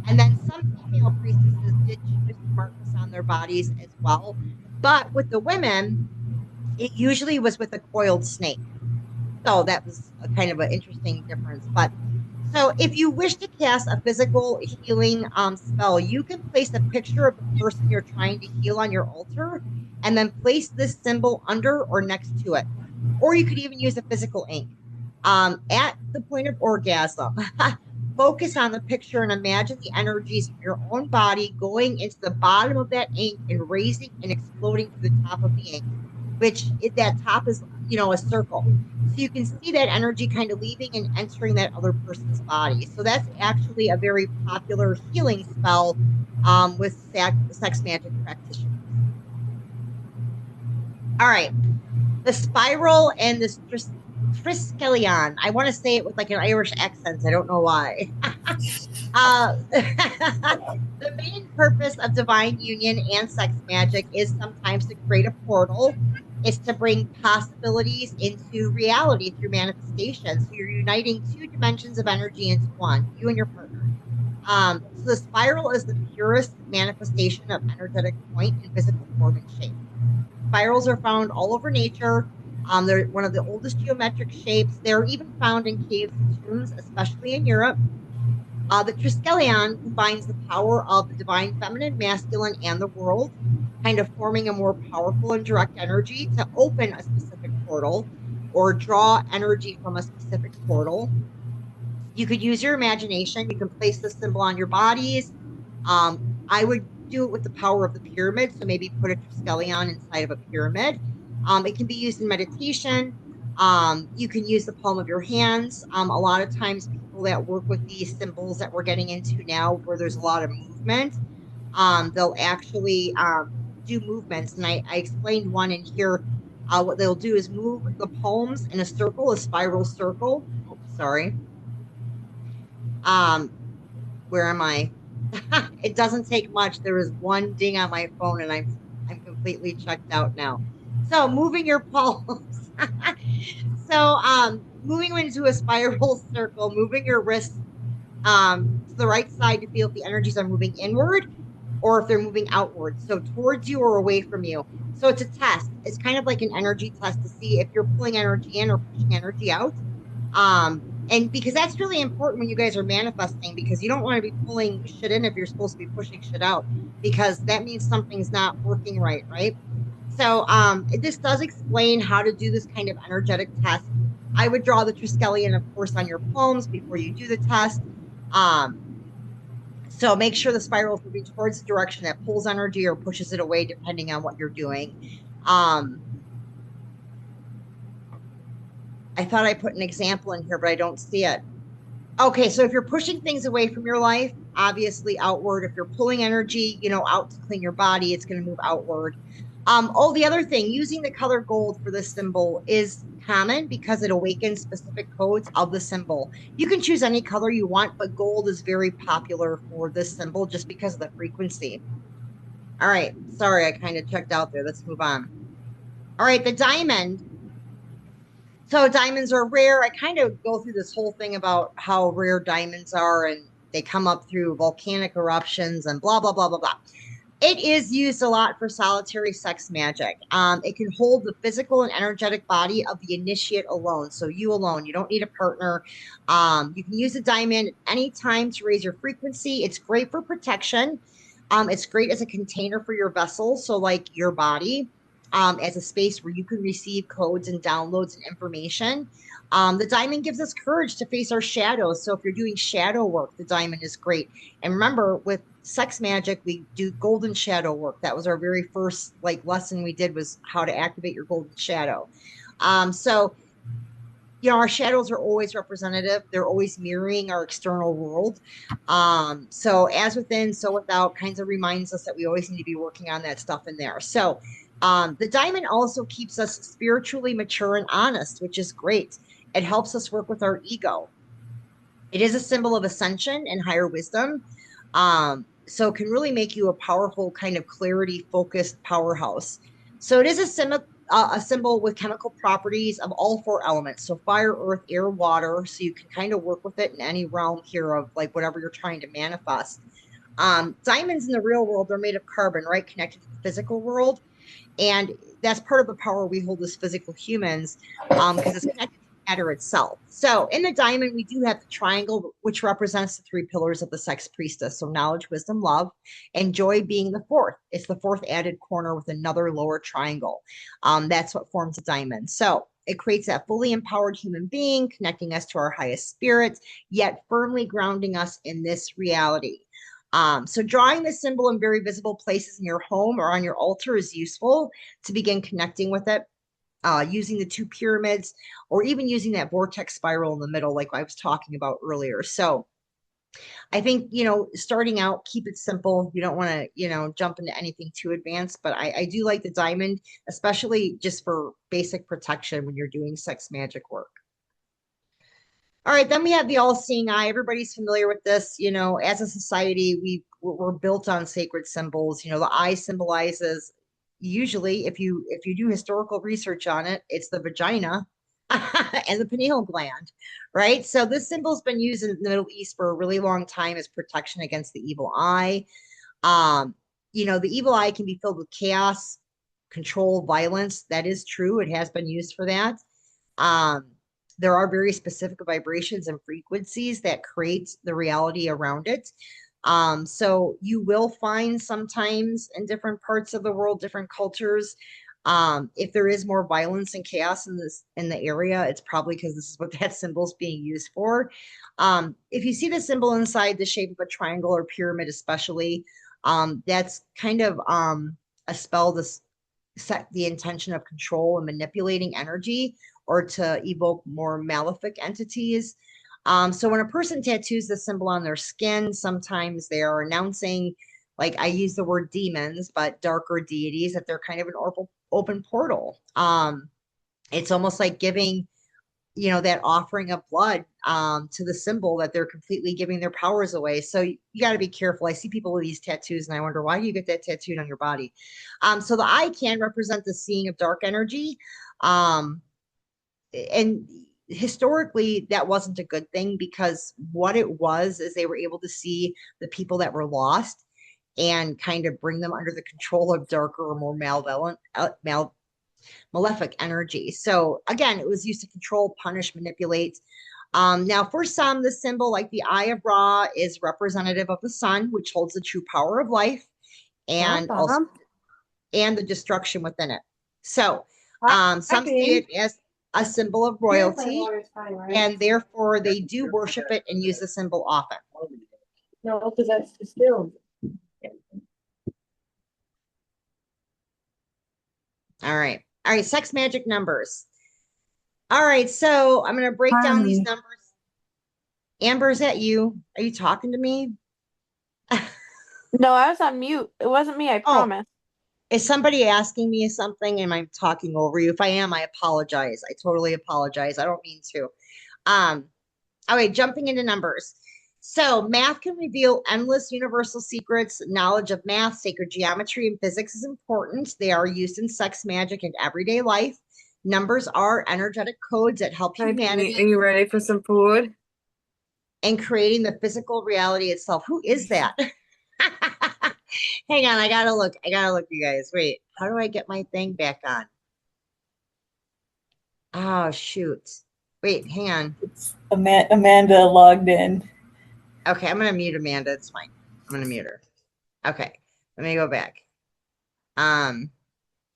And then some female priestesses did choose to mark this on their bodies as well. But with the women, it usually was with a coiled snake. So that was a kind of an interesting difference. But so if you wish to cast a physical healing spell, you can place a picture of the person you're trying to heal on your altar and then place this symbol under or next to it. Or you could even use a physical ink. At the point of orgasm, focus on the picture and imagine the energies of your own body going into the bottom of that ink and raising and exploding to the top of the ink, that top is, a circle. So you can see that energy kind of leaving and entering that other person's body. So that's actually a very popular healing spell with sex magic practitioners. All right. The spiral and the triskelion. I want to say it with like an Irish accent. I don't know why. The main purpose of divine union and sex magic is sometimes to create a portal. It's to bring possibilities into reality through manifestation. So you're uniting two dimensions of energy into one, you and your partner. So the spiral is the purest manifestation of energetic point in physical form and shape. Spirals are found all over nature. They're one of the oldest geometric shapes. They're even found in caves and tombs, especially in Europe. The Triskelion combines the power of the divine feminine, masculine, and the world, kind of forming a more powerful and direct energy to open a specific portal or draw energy from a specific portal. You could use your imagination. You can place the symbol on your bodies. I would do it with the power of the pyramid. So maybe put a triskelion inside of a pyramid. It can be used in meditation. You can use the palm of your hands. A lot of times, people that work with these symbols that we're getting into now, where there's a lot of movement, they'll actually do movements. And I explained one in here. What they'll do is move the palms in a circle, a spiral circle. Oh, sorry. Um, where am I? It doesn't take much. There is one ding on my phone, and I'm completely checked out now. So moving your palms. So moving into a spiral circle, moving your wrists to the right side to feel if the energies are moving inward or if they're moving outward. So towards you or away from you. So it's a test. It's kind of like an energy test to see if you're pulling energy in or pushing energy out. And because that's really important when you guys are manifesting, because you don't want to be pulling shit in if you're supposed to be pushing shit out, because that means something's not working right, right? So this does explain how to do this kind of energetic test. I would draw the Triskelion, of course, on your palms before you do the test. Um, so make sure the spiral is moving towards the direction that pulls energy or pushes it away, depending on what you're doing. Um, I thought I put an example in here, but I don't see it. Okay, so if you're pushing things away from your life, obviously outward. If you're pulling energy, out to clean your body, it's going to move outward. Oh, the other thing, using the color gold for this symbol is common because it awakens specific codes of the symbol. You can choose any color you want, but gold is very popular for this symbol just because of the frequency. All right, sorry, I kind of checked out there. Let's move on. All right, the diamond. So diamonds are rare. I kind of go through this whole thing about how rare diamonds are and they come up through volcanic eruptions and blah, blah, blah, blah, blah. It is used a lot for solitary sex magic. It can hold the physical and energetic body of the initiate alone. So you alone, you don't need a partner. You can use a diamond at any time to raise your frequency. It's great for protection. It's great as a container for your vessel. So like your body, as a space where you can receive codes and downloads and information. The diamond gives us courage to face our shadows. So if you're doing shadow work, the diamond is great. And remember, with sex magic, we do golden shadow work. That was our very first lesson we did, was how to activate your golden shadow. So our shadows are always representative. They're always mirroring our external world. So as within, so without kinds of reminds us that we always need to be working on that stuff in there. So the diamond also keeps us spiritually mature and honest, which is great. It helps us work with our ego. It is a symbol of ascension and higher wisdom. So it can really make you a powerful kind of clarity focused powerhouse. So it is a symbol with chemical properties of all four elements. So fire, earth, air, water. So you can kind of work with it in any realm here of like whatever you're trying to manifest. Diamonds in the real world are made of carbon, right? Connected to the physical world. And that's part of the power we hold as physical humans, because it's connected to matter itself. So in the diamond, we do have the triangle, which represents the three pillars of the sex priestess. So knowledge, wisdom, love, and joy being the fourth. It's the fourth added corner with another lower triangle. That's what forms a diamond. So it creates that fully empowered human being, connecting us to our highest spirit, yet firmly grounding us in this reality. So drawing the symbol in very visible places in your home or on your altar is useful to begin connecting with it. Using the two pyramids, or even using that vortex spiral in the middle, like I was talking about earlier. So I think, starting out, keep it simple. You don't want to, jump into anything too advanced, but I do like the diamond, especially just for basic protection when you're doing sex magic work. All right, then we have the all-seeing eye. Everybody's familiar with this. As a society, we're built on sacred symbols. The eye symbolizes, usually, if you do historical research on it, it's the vagina and the pineal gland, right? So this symbol's been used in the Middle East for a really long time as protection against the evil eye. Um, the evil eye can be filled with chaos, control, violence. That is true. It has been used for that. Um, there are very specific vibrations and frequencies that create the reality around it. So you will find sometimes in different parts of the world, different cultures, if there is more violence and chaos in the area, it's probably because this is what that symbol is being used for. If you see the symbol inside the shape of a triangle or pyramid, especially, that's kind of a spell to set the intention of control and manipulating energy, or to evoke more malefic entities. So when a person tattoos the symbol on their skin, sometimes they are announcing, like I use the word demons, but darker deities, that they're kind of an open portal. It's almost like giving, that offering of blood to the symbol, that they're completely giving their powers away. So you got to be careful. I see people with these tattoos and I wonder, why do you get that tattooed on your body? So the eye can represent the seeing of dark energy. Um, and historically that wasn't a good thing, because what it was is they were able to see the people that were lost and kind of bring them under the control of darker or more malefic energy. So again, it was used to control, punish, manipulate. Now, for some, the symbol, like the Eye of Ra, is representative of the sun, which holds the true power of life, and also Awesome. and the destruction within it. So Hi, some see Ping. it as a symbol of Here's my royalty, water's fine, right? and therefore they do worship it and use the symbol often. No, because that's distilled. All right. All right. Sex magic numbers. All right. So I'm going to break down these Honey. numbers. Amber, is that you? Are you talking to me? No, I was on mute. It wasn't me, I Oh, promise. is somebody asking me something? Am I talking over you? If I am, I apologize. I totally apologize. I don't mean to. Um, all right, jumping into numbers. So, math can reveal endless universal secrets. Knowledge of math, sacred geometry, and physics is important. They are used in sex magic and everyday life. Numbers are energetic codes that help Hi, Penny. Are humanity you ready for some food? in creating the physical reality itself. Who is that? Hang on, I gotta look. I gotta look, you guys. Wait, how do I get my thing back on? Oh, shoot. Wait, hang on. It's Amanda logged in. Okay, I'm gonna mute Amanda. It's fine. I'm gonna mute her. Okay, let me go back. Um,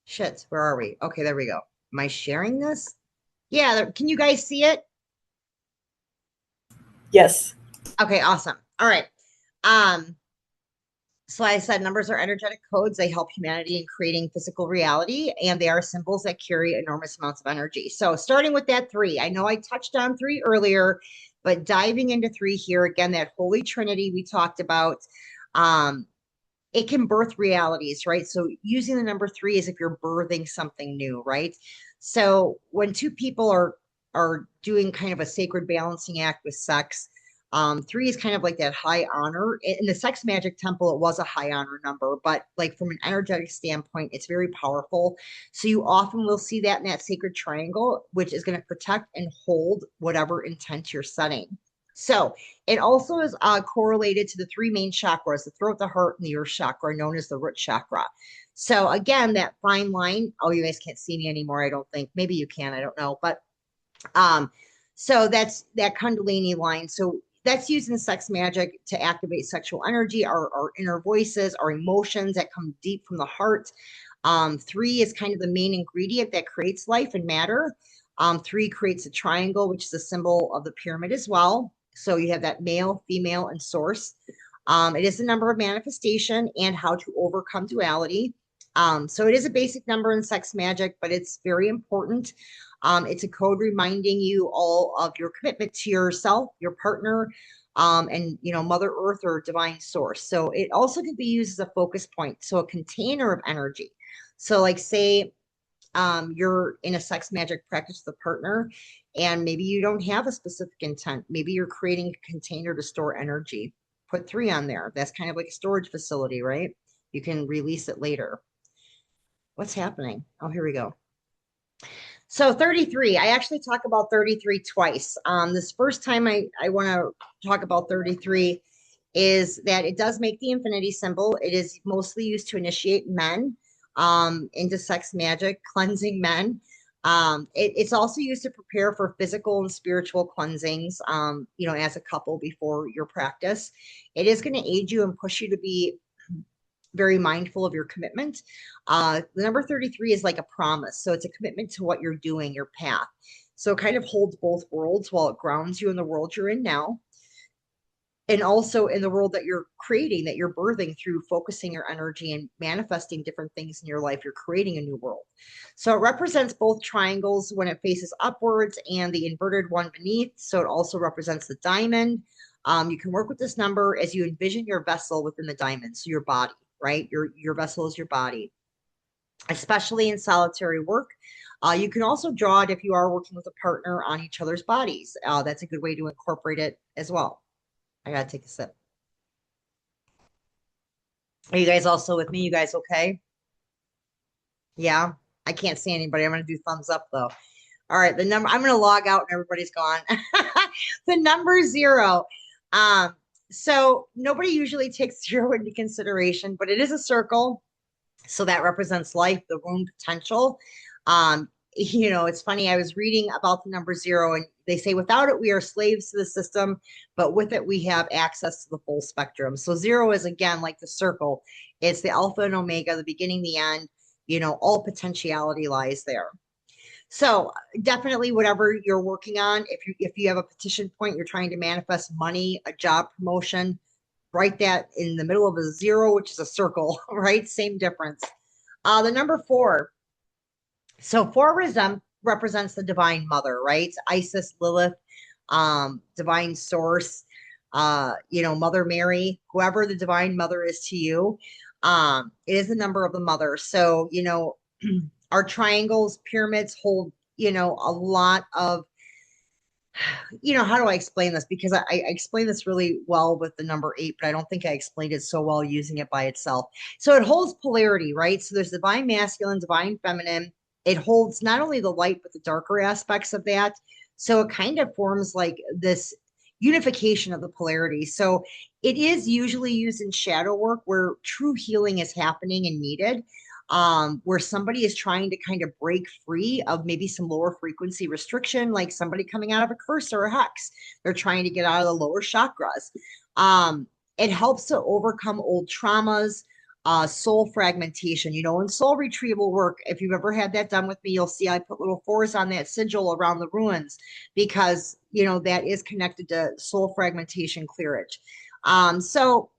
shit, where are we? Okay, there we go. Am I sharing this? Yeah, can you guys see it? Yes. Okay, awesome. All right. Um, So I said numbers are energetic codes. They help humanity in creating physical reality, and they are symbols that carry enormous amounts of energy. So starting with that three, I know I touched on three earlier, but diving into three here again, that Holy Trinity we talked about. Um, it can birth realities, right? So using the number three is if you're birthing something new, right? So when two people are doing kind of a sacred balancing act with sex, three is kind of like that high honor. In the sex magic temple, it was a high honor number, but like from an energetic standpoint, it's very powerful. So you often will see that in that sacred triangle, which is going to protect and hold whatever intent you're setting. So it also is correlated to the three main chakras, the throat, the heart, and the earth chakra, known as the root chakra. So again, that fine line. Oh, you guys can't see me anymore, I don't think. Maybe you can, I don't know. But um, so that's that Kundalini line. So that's used in sex magic to activate sexual energy, our inner voices, our emotions that come deep from the heart. Three is kind of the main ingredient that creates life and matter. Three creates a triangle, which is a symbol of the pyramid as well. So you have that male, female, and source. It is the number of manifestation and how to overcome duality. So it is a basic number in sex magic, but it's very important. It's a code reminding you all of your commitment to yourself, your partner, and Mother Earth or divine source. So it also can be used as a focus point, so a container of energy. So, like, say you're in a sex magic practice with a partner, and maybe you don't have a specific intent. Maybe you're creating a container to store energy. Put three on there. That's kind of like a storage facility, right? You can release it later. What's happening? Oh, here we go. So 33, I actually talk about 33 twice. This first time I want to talk about 33 is that it does make the infinity symbol. It is mostly used to initiate men into sex magic, cleansing men. It's also used to prepare for physical and spiritual cleansings, as a couple before your practice. It is going to aid you and push you to be very mindful of your commitment. The number 33 is like a promise. So it's a commitment to what you're doing, your path. So it kind of holds both worlds while it grounds you in the world you're in now. And also in the world that you're creating, that you're birthing through focusing your energy and manifesting different things in your life, you're creating a new world. So it represents both triangles when it faces upwards and the inverted one beneath. So it also represents the diamond. You can work with this number as you envision your vessel within the diamond, so your body, right? Your vessel is your body, especially in solitary work. You can also draw it if you are working with a partner on each other's bodies. That's a good way to incorporate it as well. I gotta take a sip. Are you guys also with me? You guys okay? Yeah, I can't see anybody. I'm gonna do thumbs up though. All right, the number, I'm gonna log out and everybody's gone. The number zero. So nobody usually takes zero into consideration, but it is a circle. So that represents life, the womb potential. It's funny, I was reading about the number zero, and they say without it, we are slaves to the system, but with it, we have access to the full spectrum. So zero is again like the circle, it's the alpha and omega, the beginning, the end, all potentiality lies there. So definitely whatever you're working on, if you have a petition point, you're trying to manifest money, a job promotion, write that in the middle of a zero, which is a circle, right? Same difference. The number four. So four represents the divine mother, right? Isis, Lilith, divine source, Mother Mary, whoever the divine mother is to you. It is the number of the mother. So, our triangles, pyramids hold, a lot of, how do I explain this? Because I explain this really well with the number eight, but I don't think I explained it so well using it by itself. So it holds polarity, right? So there's divine masculine, divine feminine. It holds not only the light, but the darker aspects of that. So it kind of forms like this unification of the polarity. So it is usually used in shadow work where true healing is happening and needed, where somebody is trying to kind of break free of maybe some lower frequency restriction, like somebody coming out of a curse or a hex. They're trying to get out of the lower chakras. It helps to overcome old traumas, soul fragmentation, in soul retrieval work. If you've ever had that done with me, you'll see I put little fours on that sigil around the ruins because, that is connected to soul fragmentation clearage. So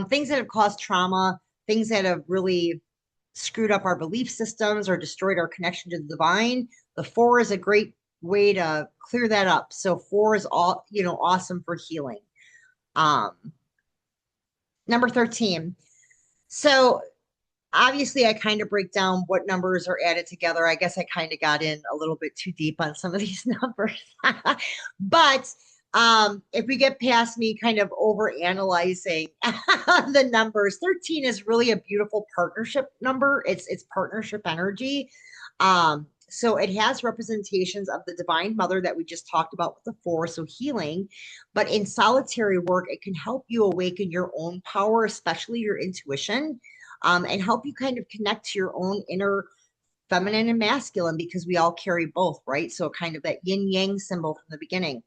things that have caused trauma, things that have really screwed up our belief systems or destroyed our connection to the divine. The 4 is a great way to clear that up. So 4 is all, awesome for healing. Um, Number 13. So obviously I kind of break down what numbers are added together. I guess I kind of got in a little bit too deep on some of these numbers. But if we get past me kind of over analyzing the numbers, 13 is really a beautiful partnership number. It's partnership energy. So it has representations of the divine mother that we just talked about with the 4, so healing. But in solitary work, it can help you awaken your own power, especially your intuition, and help you kind of connect to your own inner feminine and masculine, because we all carry both, right? So kind of that yin yang symbol from the beginning.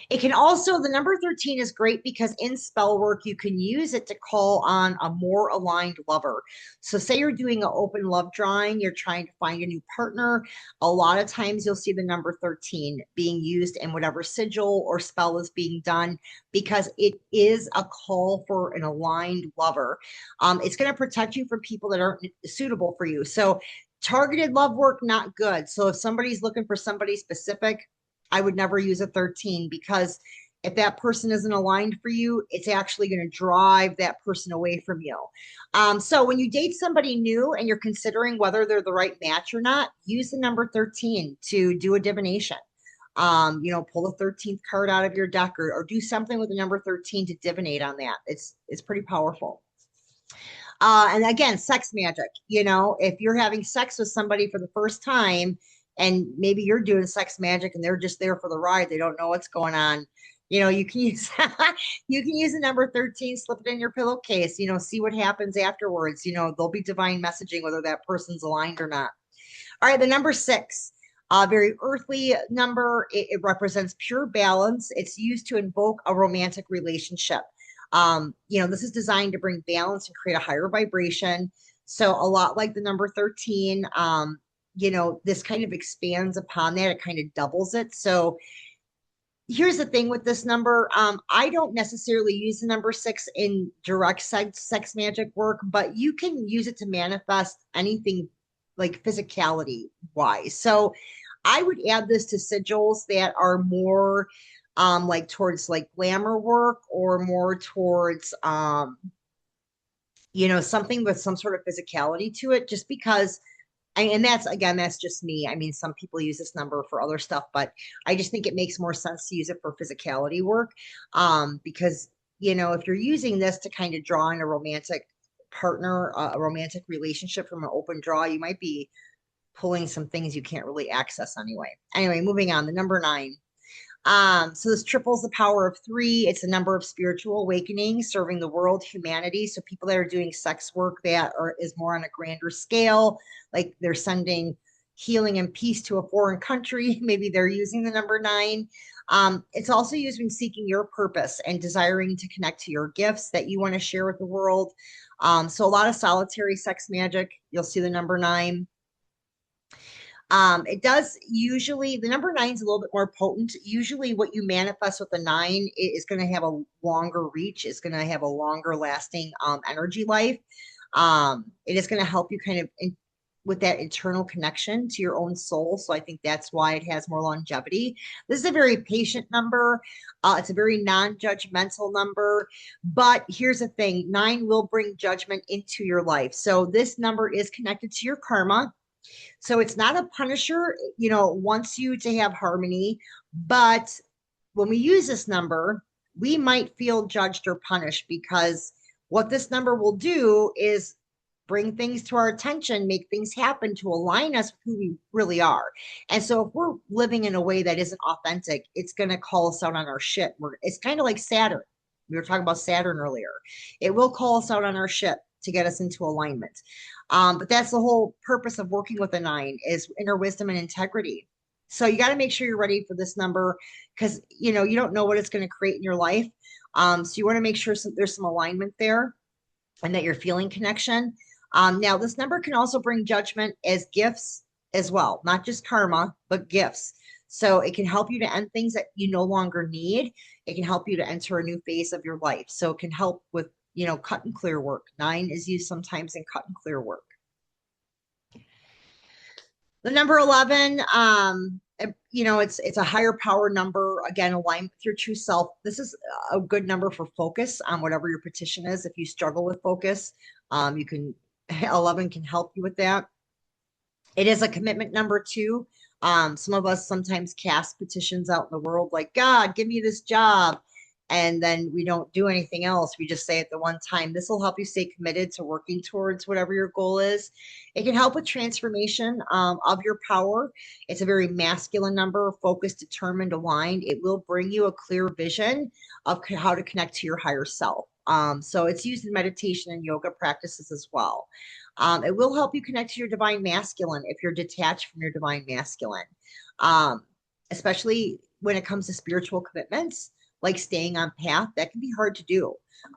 It can also, the number 13 is great because in spell work, you can use it to call on a more aligned lover. So say you're doing an open love drawing, you're trying to find a new partner. A lot of times you'll see the number 13 being used in whatever sigil or spell is being done, because it is a call for an aligned lover. It's going to protect you from people that aren't suitable for you. So targeted love work, not good. So if somebody's looking for somebody specific, I would never use a 13, because if that person isn't aligned for you, it's actually going to drive that person away from you. So when you date somebody new and you're considering whether they're the right match or not, use the number 13 to do a divination. Pull the 13th card out of your deck, or do something with the number 13 to divinate on that. It's pretty powerful. And again, sex magic, if you're having sex with somebody for the first time, and maybe you're doing sex magic and they're just there for the ride, they don't know what's going on, you can use you can use the number 13, slip it in your pillowcase, see what happens afterwards. There'll be divine messaging whether that person's aligned or not. All right, the number 6, a very earthly number. It represents pure balance. It's used to invoke a romantic relationship. This is designed to bring balance and create a higher vibration. So a lot like the number 13, this kind of expands upon that. It kind of doubles it. So here's the thing with this number. I don't necessarily use the number 6 in direct sex magic work, but you can use it to manifest anything like physicality wise. So I would add this to sigils that are more like towards like glamour work, or more towards something with some sort of physicality to it, just because and that's just me. I mean, some people use this number for other stuff, but I just think it makes more sense to use it for physicality work. Because, if you're using this to kind of draw in a romantic partner, a romantic relationship from an open draw, you might be pulling some things you can't really access anyway. Anyway, moving on, the number 9. So this triples the power of 3. It's a number of spiritual awakening, serving the world, humanity. So people that are doing sex work is more on a grander scale, like they're sending healing and peace to a foreign country. Maybe they're using the number 9. It's also used when seeking your purpose and desiring to connect to your gifts that you want to share with the world. So a lot of solitary sex magic, you'll see the number 9. It does usually, the number 9 is a little bit more potent. Usually what you manifest with the 9 is going to have a longer reach. It's going to have a longer lasting energy life. It is going to help you kind of with that internal connection to your own soul. So I think that's why it has more longevity. This is a very patient number. It's a very non-judgmental number. But here's the thing, 9 will bring judgment into your life. So this number is connected to your karma. So it's not a punisher, wants you to have harmony. But when we use this number, we might feel judged or punished, because what this number will do is bring things to our attention, make things happen to align us with who we really are. And so if we're living in a way that isn't authentic, it's going to call us out on our shit. It's kind of like Saturn. We were talking about Saturn earlier. It will call us out on our shit to get us into alignment. But that's the whole purpose of working with a 9, is inner wisdom and integrity. So you got to make sure you're ready for this number, because you don't know what it's going to create in your life. So you want to make sure there's some alignment there, and that you're feeling connection. Now this number can also bring judgment as gifts as well, not just karma, but gifts. So it can help you to end things that you no longer need. It can help you to enter a new phase of your life. So it can help with, cut and clear work. 9 is used sometimes in cut and clear work. The number 11, it's a higher power number. Again, alignment with your true self. This is a good number for focus on whatever your petition is. If you struggle with focus, 11 can help you with that. It is a commitment number too. Some of us sometimes cast petitions out in the world like, God, give me this job. And then we don't do anything else. We just say it the one time. This will help you stay committed to working towards whatever your goal is. It can help with transformation of your power. It's a very masculine number, focused, determined, aligned. It will bring you a clear vision of how to connect to your higher self. So it's used in meditation and yoga practices as well. It will help you connect to your divine masculine if you're detached from your divine masculine, especially when it comes to spiritual commitments, like staying on path. That can be hard to do,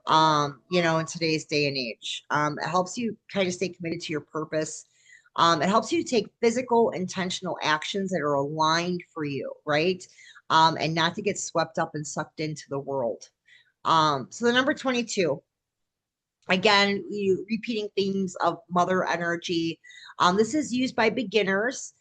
in today's day and age. It helps you kind of stay committed to your purpose. It helps you take physical, intentional actions that are aligned for you, right? And not to get swept up and sucked into the world. So the number 22, again, you repeating themes of mother energy. This is used by beginners,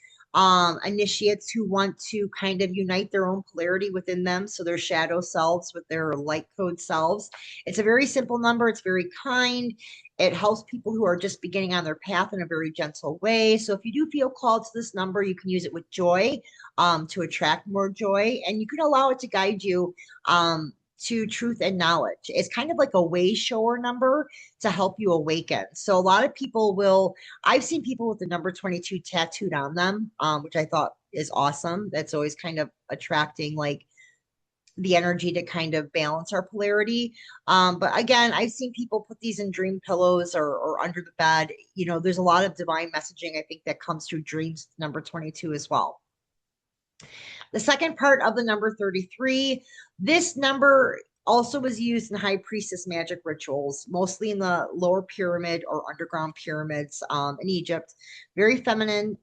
initiates who want to kind of unite their own polarity within them. So their shadow selves with their light code selves. It's a very simple number. It's very kind. It helps people who are just beginning on their path in a very gentle way. So if you do feel called to this number, you can use it with joy, to attract more joy, and you can allow it to guide you, to truth and knowledge. It's kind of like a way shower number to help you awaken. So a lot of people I've seen people with the number 22 tattooed on them, which I thought is awesome. That's always kind of attracting like the energy to kind of balance our polarity. But again, I've seen people put these in dream pillows or under the bed. There's a lot of divine messaging, I think, that comes through dreams, number 22 as well. The second part of the number 33, this number also was used in high priestess magic rituals, mostly in the lower pyramid or underground pyramids in Egypt. Very feminine.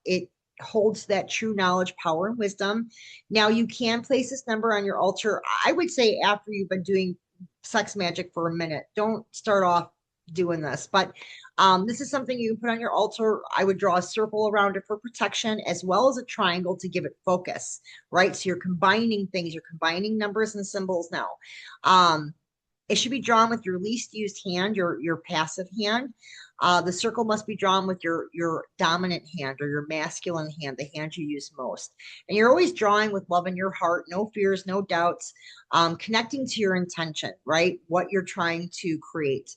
It holds that true knowledge, power, and wisdom. Now, you can place this number on your altar. I would say after you've been doing sex magic for a minute. Don't start off doing this, but this is something you can put on your altar. I would draw a circle around it for protection, as well as a triangle to give it focus, right? So you're combining things, you're combining numbers and symbols now. It should be drawn with your least used hand, your passive hand. The circle must be drawn with your dominant hand or your masculine hand, the hand you use most. And you're always drawing with love in your heart, no fears, no doubts, connecting to your intention, right? What you're trying to create.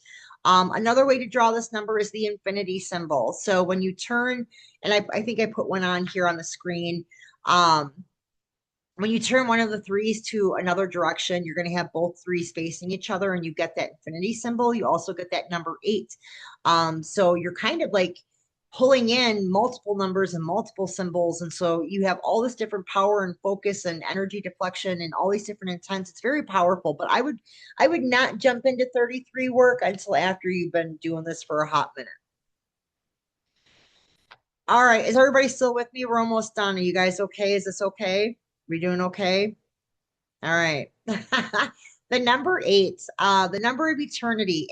Another way to draw this number is the infinity symbol. So when you turn, and I think I put one on here on the screen. When you turn one of the threes to another direction, you're going to have both threes facing each other and you get that infinity symbol. You also get that number 8. So you're kind of like pulling in multiple numbers and multiple symbols. And so you have all this different power and focus and energy deflection and all these different intents. It's very powerful, but I would not jump into 33 work until after you've been doing this for a hot minute. All right. Is everybody still with me? We're almost done. Are you guys okay? Is this okay? We doing okay? All right. The number 8, the number of eternity,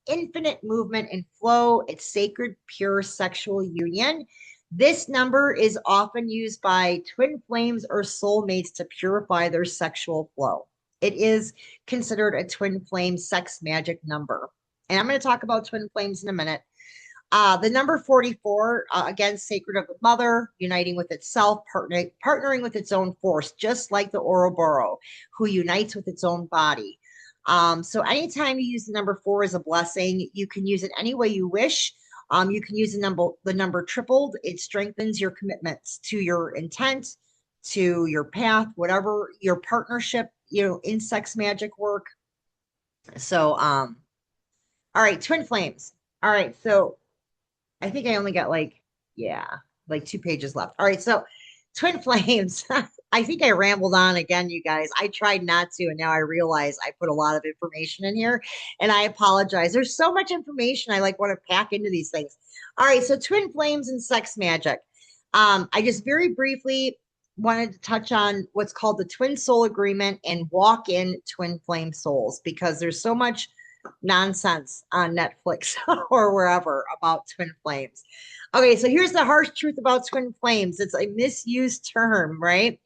infinite movement and flow. It's sacred, pure sexual union. This number is often used by twin flames or soulmates to purify their sexual flow. It is considered a twin flame sex magic number. And I'm going to talk about twin flames in a minute. The number 44, again, sacred of the mother, uniting with itself, partnering with its own force, just like the Ouroboros, who unites with its own body. So anytime you use the number 4 as a blessing, you can use it any way you wish. You can use the number tripled. It strengthens your commitments to your intent, to your path, whatever your partnership, in sex magic work. So, all right, twin flames. All right, so I think I only got like 2 pages left. All right, so twin flames. I think I rambled on again, you guys. I tried not to, and now I realize I put a lot of information in here, and I apologize. There's so much information I want to pack into these things. All right, so twin flames and sex magic. I just very briefly wanted to touch on what's called the twin soul agreement and walk in twin flame souls because there's so much nonsense on Netflix or wherever about twin flames. Okay, so here's the harsh truth about twin flames. It's a misused term, right?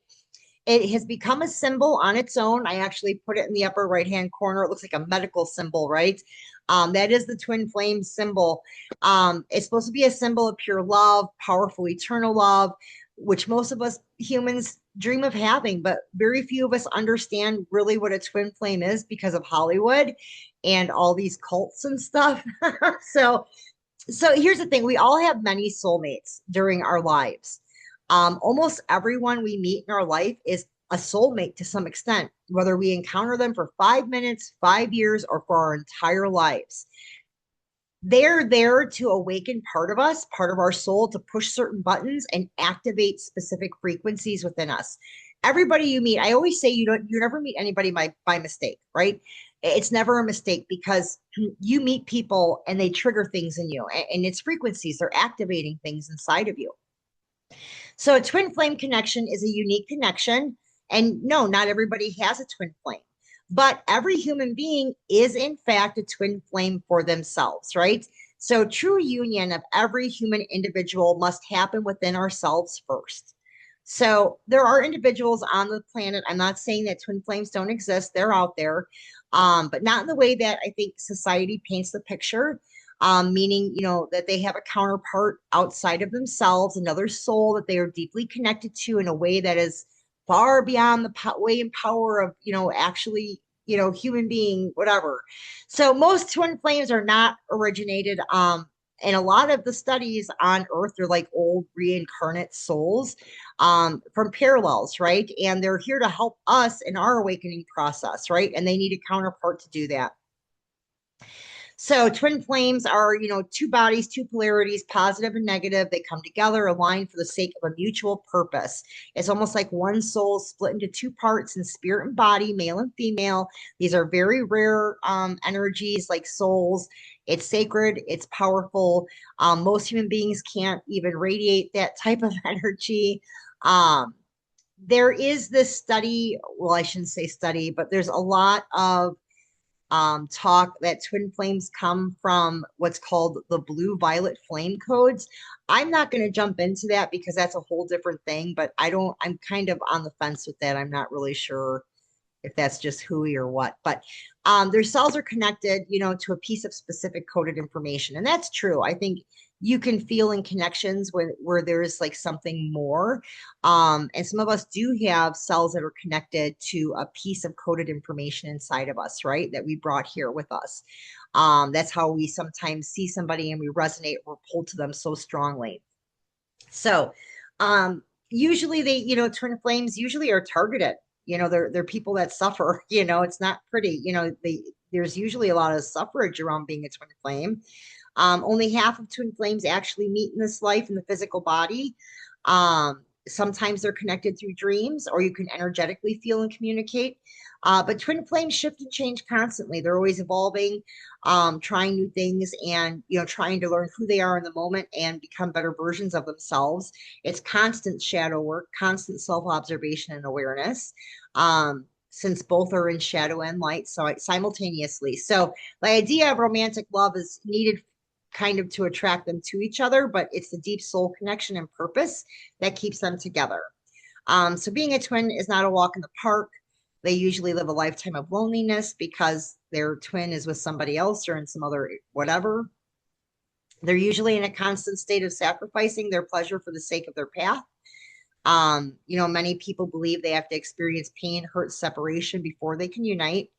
It has become a symbol on its own. I actually put it in the upper right hand corner. It looks like a medical symbol, right? That is the twin flame symbol. It's supposed to be a symbol of pure love, powerful, eternal love, which most of us humans dream of having, but very few of us understand really what a twin flame is because of Hollywood and all these cults and stuff. so, so here's the thing: we all have many soulmates during our lives. Almost everyone we meet in our life is a soulmate to some extent, whether we encounter them for 5 minutes, 5 years, or for our entire lives. They're there to awaken part of us, part of our soul, to push certain buttons and activate specific frequencies within us. Everybody you meet, I always say you never meet anybody by mistake, right? It's never a mistake because you meet people and they trigger things in you, and it's frequencies. They're activating things inside of you. So a twin flame connection is a unique connection. And no, not everybody has a twin flame, but every human being is in fact a twin flame for themselves, right? So true union of every human individual must happen within ourselves first. So there are individuals on the planet. I'm not saying that twin flames don't exist. They're out there, but not in the way that I think society paints the picture, meaning, that they have a counterpart outside of themselves, another soul that they are deeply connected to in a way that is far beyond the way and power of, actually, human being, whatever. So most twin flames are not originated, and a lot of the studies on Earth are like old reincarnate souls, from parallels, right? And they're here to help us in our awakening process, right? And they need a counterpart to do that. So twin flames are, two bodies, two polarities, positive and negative. They come together, aligned for the sake of a mutual purpose. It's almost like one soul split into two parts in spirit and body, male and female. These are very rare energies like souls. It's sacred, it's powerful. Most human beings can't even radiate that type of energy. There is this study, well, I shouldn't say study, but there's a lot of talk that twin flames come from what's called the blue violet flame codes. I'm not going to jump into that because that's a whole different thing, but I'm kind of on the fence with that. I'm not really sure if that's just hooey or what, but their cells are connected, to a piece of specific coded information. And that's true. I think you can feel in connections where there's like something more. And some of us do have cells that are connected to a piece of coded information inside of us, right? That we brought here with us. That's how we sometimes see somebody and we resonate, we're pulled to them so strongly. So usually twin flames usually are targeted. They're people that suffer. It's not pretty. There's usually a lot of suffrage around being a twin flame. Only half of twin flames actually meet in this life in the physical body. Sometimes they're connected through dreams, or you can energetically feel and communicate. But twin flames shift and change constantly. They're always evolving, trying new things, and trying to learn who they are in the moment and become better versions of themselves. It's constant shadow work, constant self-observation and awareness. Since both are in shadow and light, so simultaneously. So the idea of romantic love is needed kind of to attract them to each other, but it's the deep soul connection and purpose that keeps them together. So being a twin is not a walk in the park. They usually live a lifetime of loneliness because their twin is with somebody else or in some other whatever. They're usually in a constant state of sacrificing their pleasure for the sake of their path. Many people believe they have to experience pain, hurt, separation before they can unite.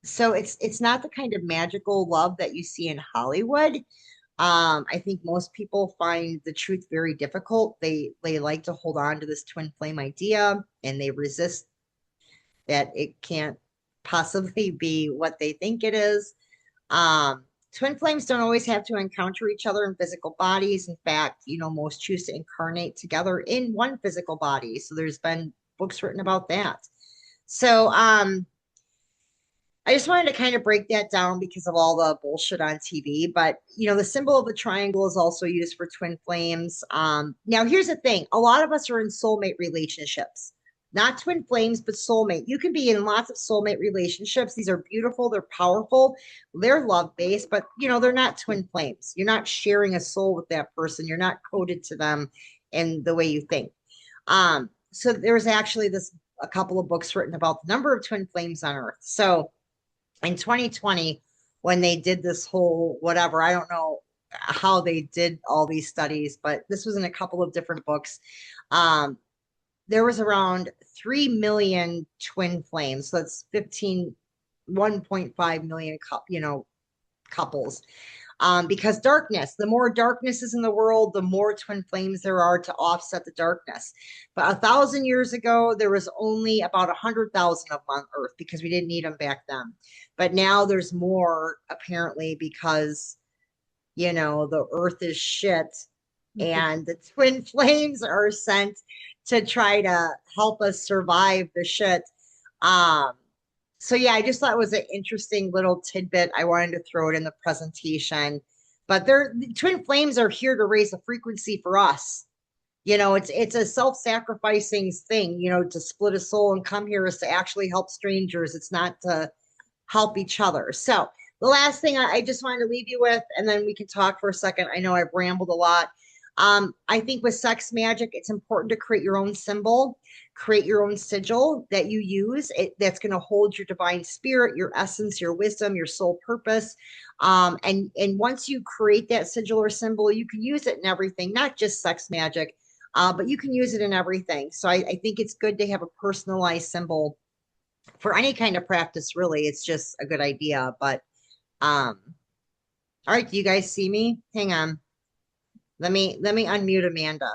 So it's not the kind of magical love that you see in Hollywood. I think most people find the truth very difficult. They like to hold on to this twin flame idea, and they resist that it can't possibly be what they think it is. Twin flames don't always have to encounter each other in physical bodies. In fact, most choose to incarnate together in one physical body. So there's been books written about that. So I just wanted to kind of break that down because of all the bullshit on TV. But the symbol of the triangle is also used for twin flames. Now here's the thing: a lot of us are in soulmate relationships, not twin flames, but soulmate. You can be in lots of soulmate relationships. These are beautiful, they're powerful, they're love based, but they're not twin flames. You're not sharing a soul with that person. You're not coded to them in the way you think. So there's actually a couple of books written about the number of twin flames on Earth. So in 2020, when they did this whole whatever, I don't know how they did all these studies, but this was in a couple of different books. There was around 3 million twin flames. So that's 1.5 million, couples. Because the more darkness is in the world, the more twin flames there are to offset the darkness. But 1,000 years ago, there was only about 100,000 of them on Earth because we didn't need them back then. But now there's more apparently because, the Earth is shit and the twin flames are sent to try to help us survive the shit. So yeah, I just thought it was an interesting little tidbit. I wanted to throw it in the presentation. But the twin flames are here to raise the frequency for us. It's a self-sacrificing thing, to split a soul and come here is to actually help strangers. It's not to help each other. So the last thing I just wanted to leave you with, and then we can talk for a second. I know I've rambled a lot. I think with sex magic, it's important to create your own symbol, create your own sigil that you use. That's going to hold your divine spirit, your essence, your wisdom, your soul purpose. And once you create that sigil or symbol, you can use it in everything, not just sex magic, but you can use it in everything. So I think it's good to have a personalized symbol for any kind of practice, really. It's just a good idea. But all right, do you guys see me? Hang on. Let me unmute Amanda.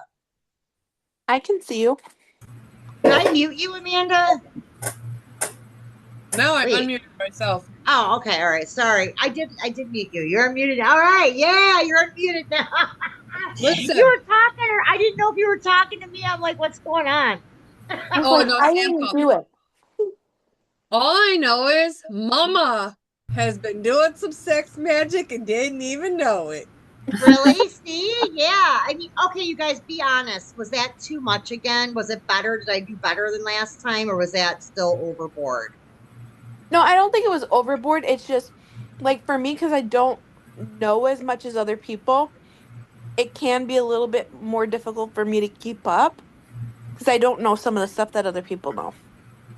I can see you. Did I mute you, Amanda? No, I Wait. unmuted myself. Oh, okay. All right. Sorry. I did mute you. You're unmuted. All right. Yeah, you're unmuted now. Listen. You were talking, or I didn't know if you were talking to me. I'm like, what's going on? Oh, no, I Sam didn't called. do it. All I know is Mama has been doing some sex magic and didn't even know it. Really? See? Yeah. I mean, okay, you guys, be honest. Was that too much again? Was it better? Did I do better than last time, or was that still overboard? No, I don't think it was overboard. It's just like for me, because I don't know as much as other people, it can be a little bit more difficult for me to keep up because I don't know some of the stuff that other people know.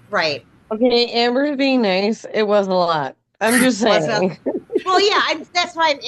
Right. Okay, Amber's being nice. It was a lot. I'm just Was it? saying. Well, yeah. That's why I'm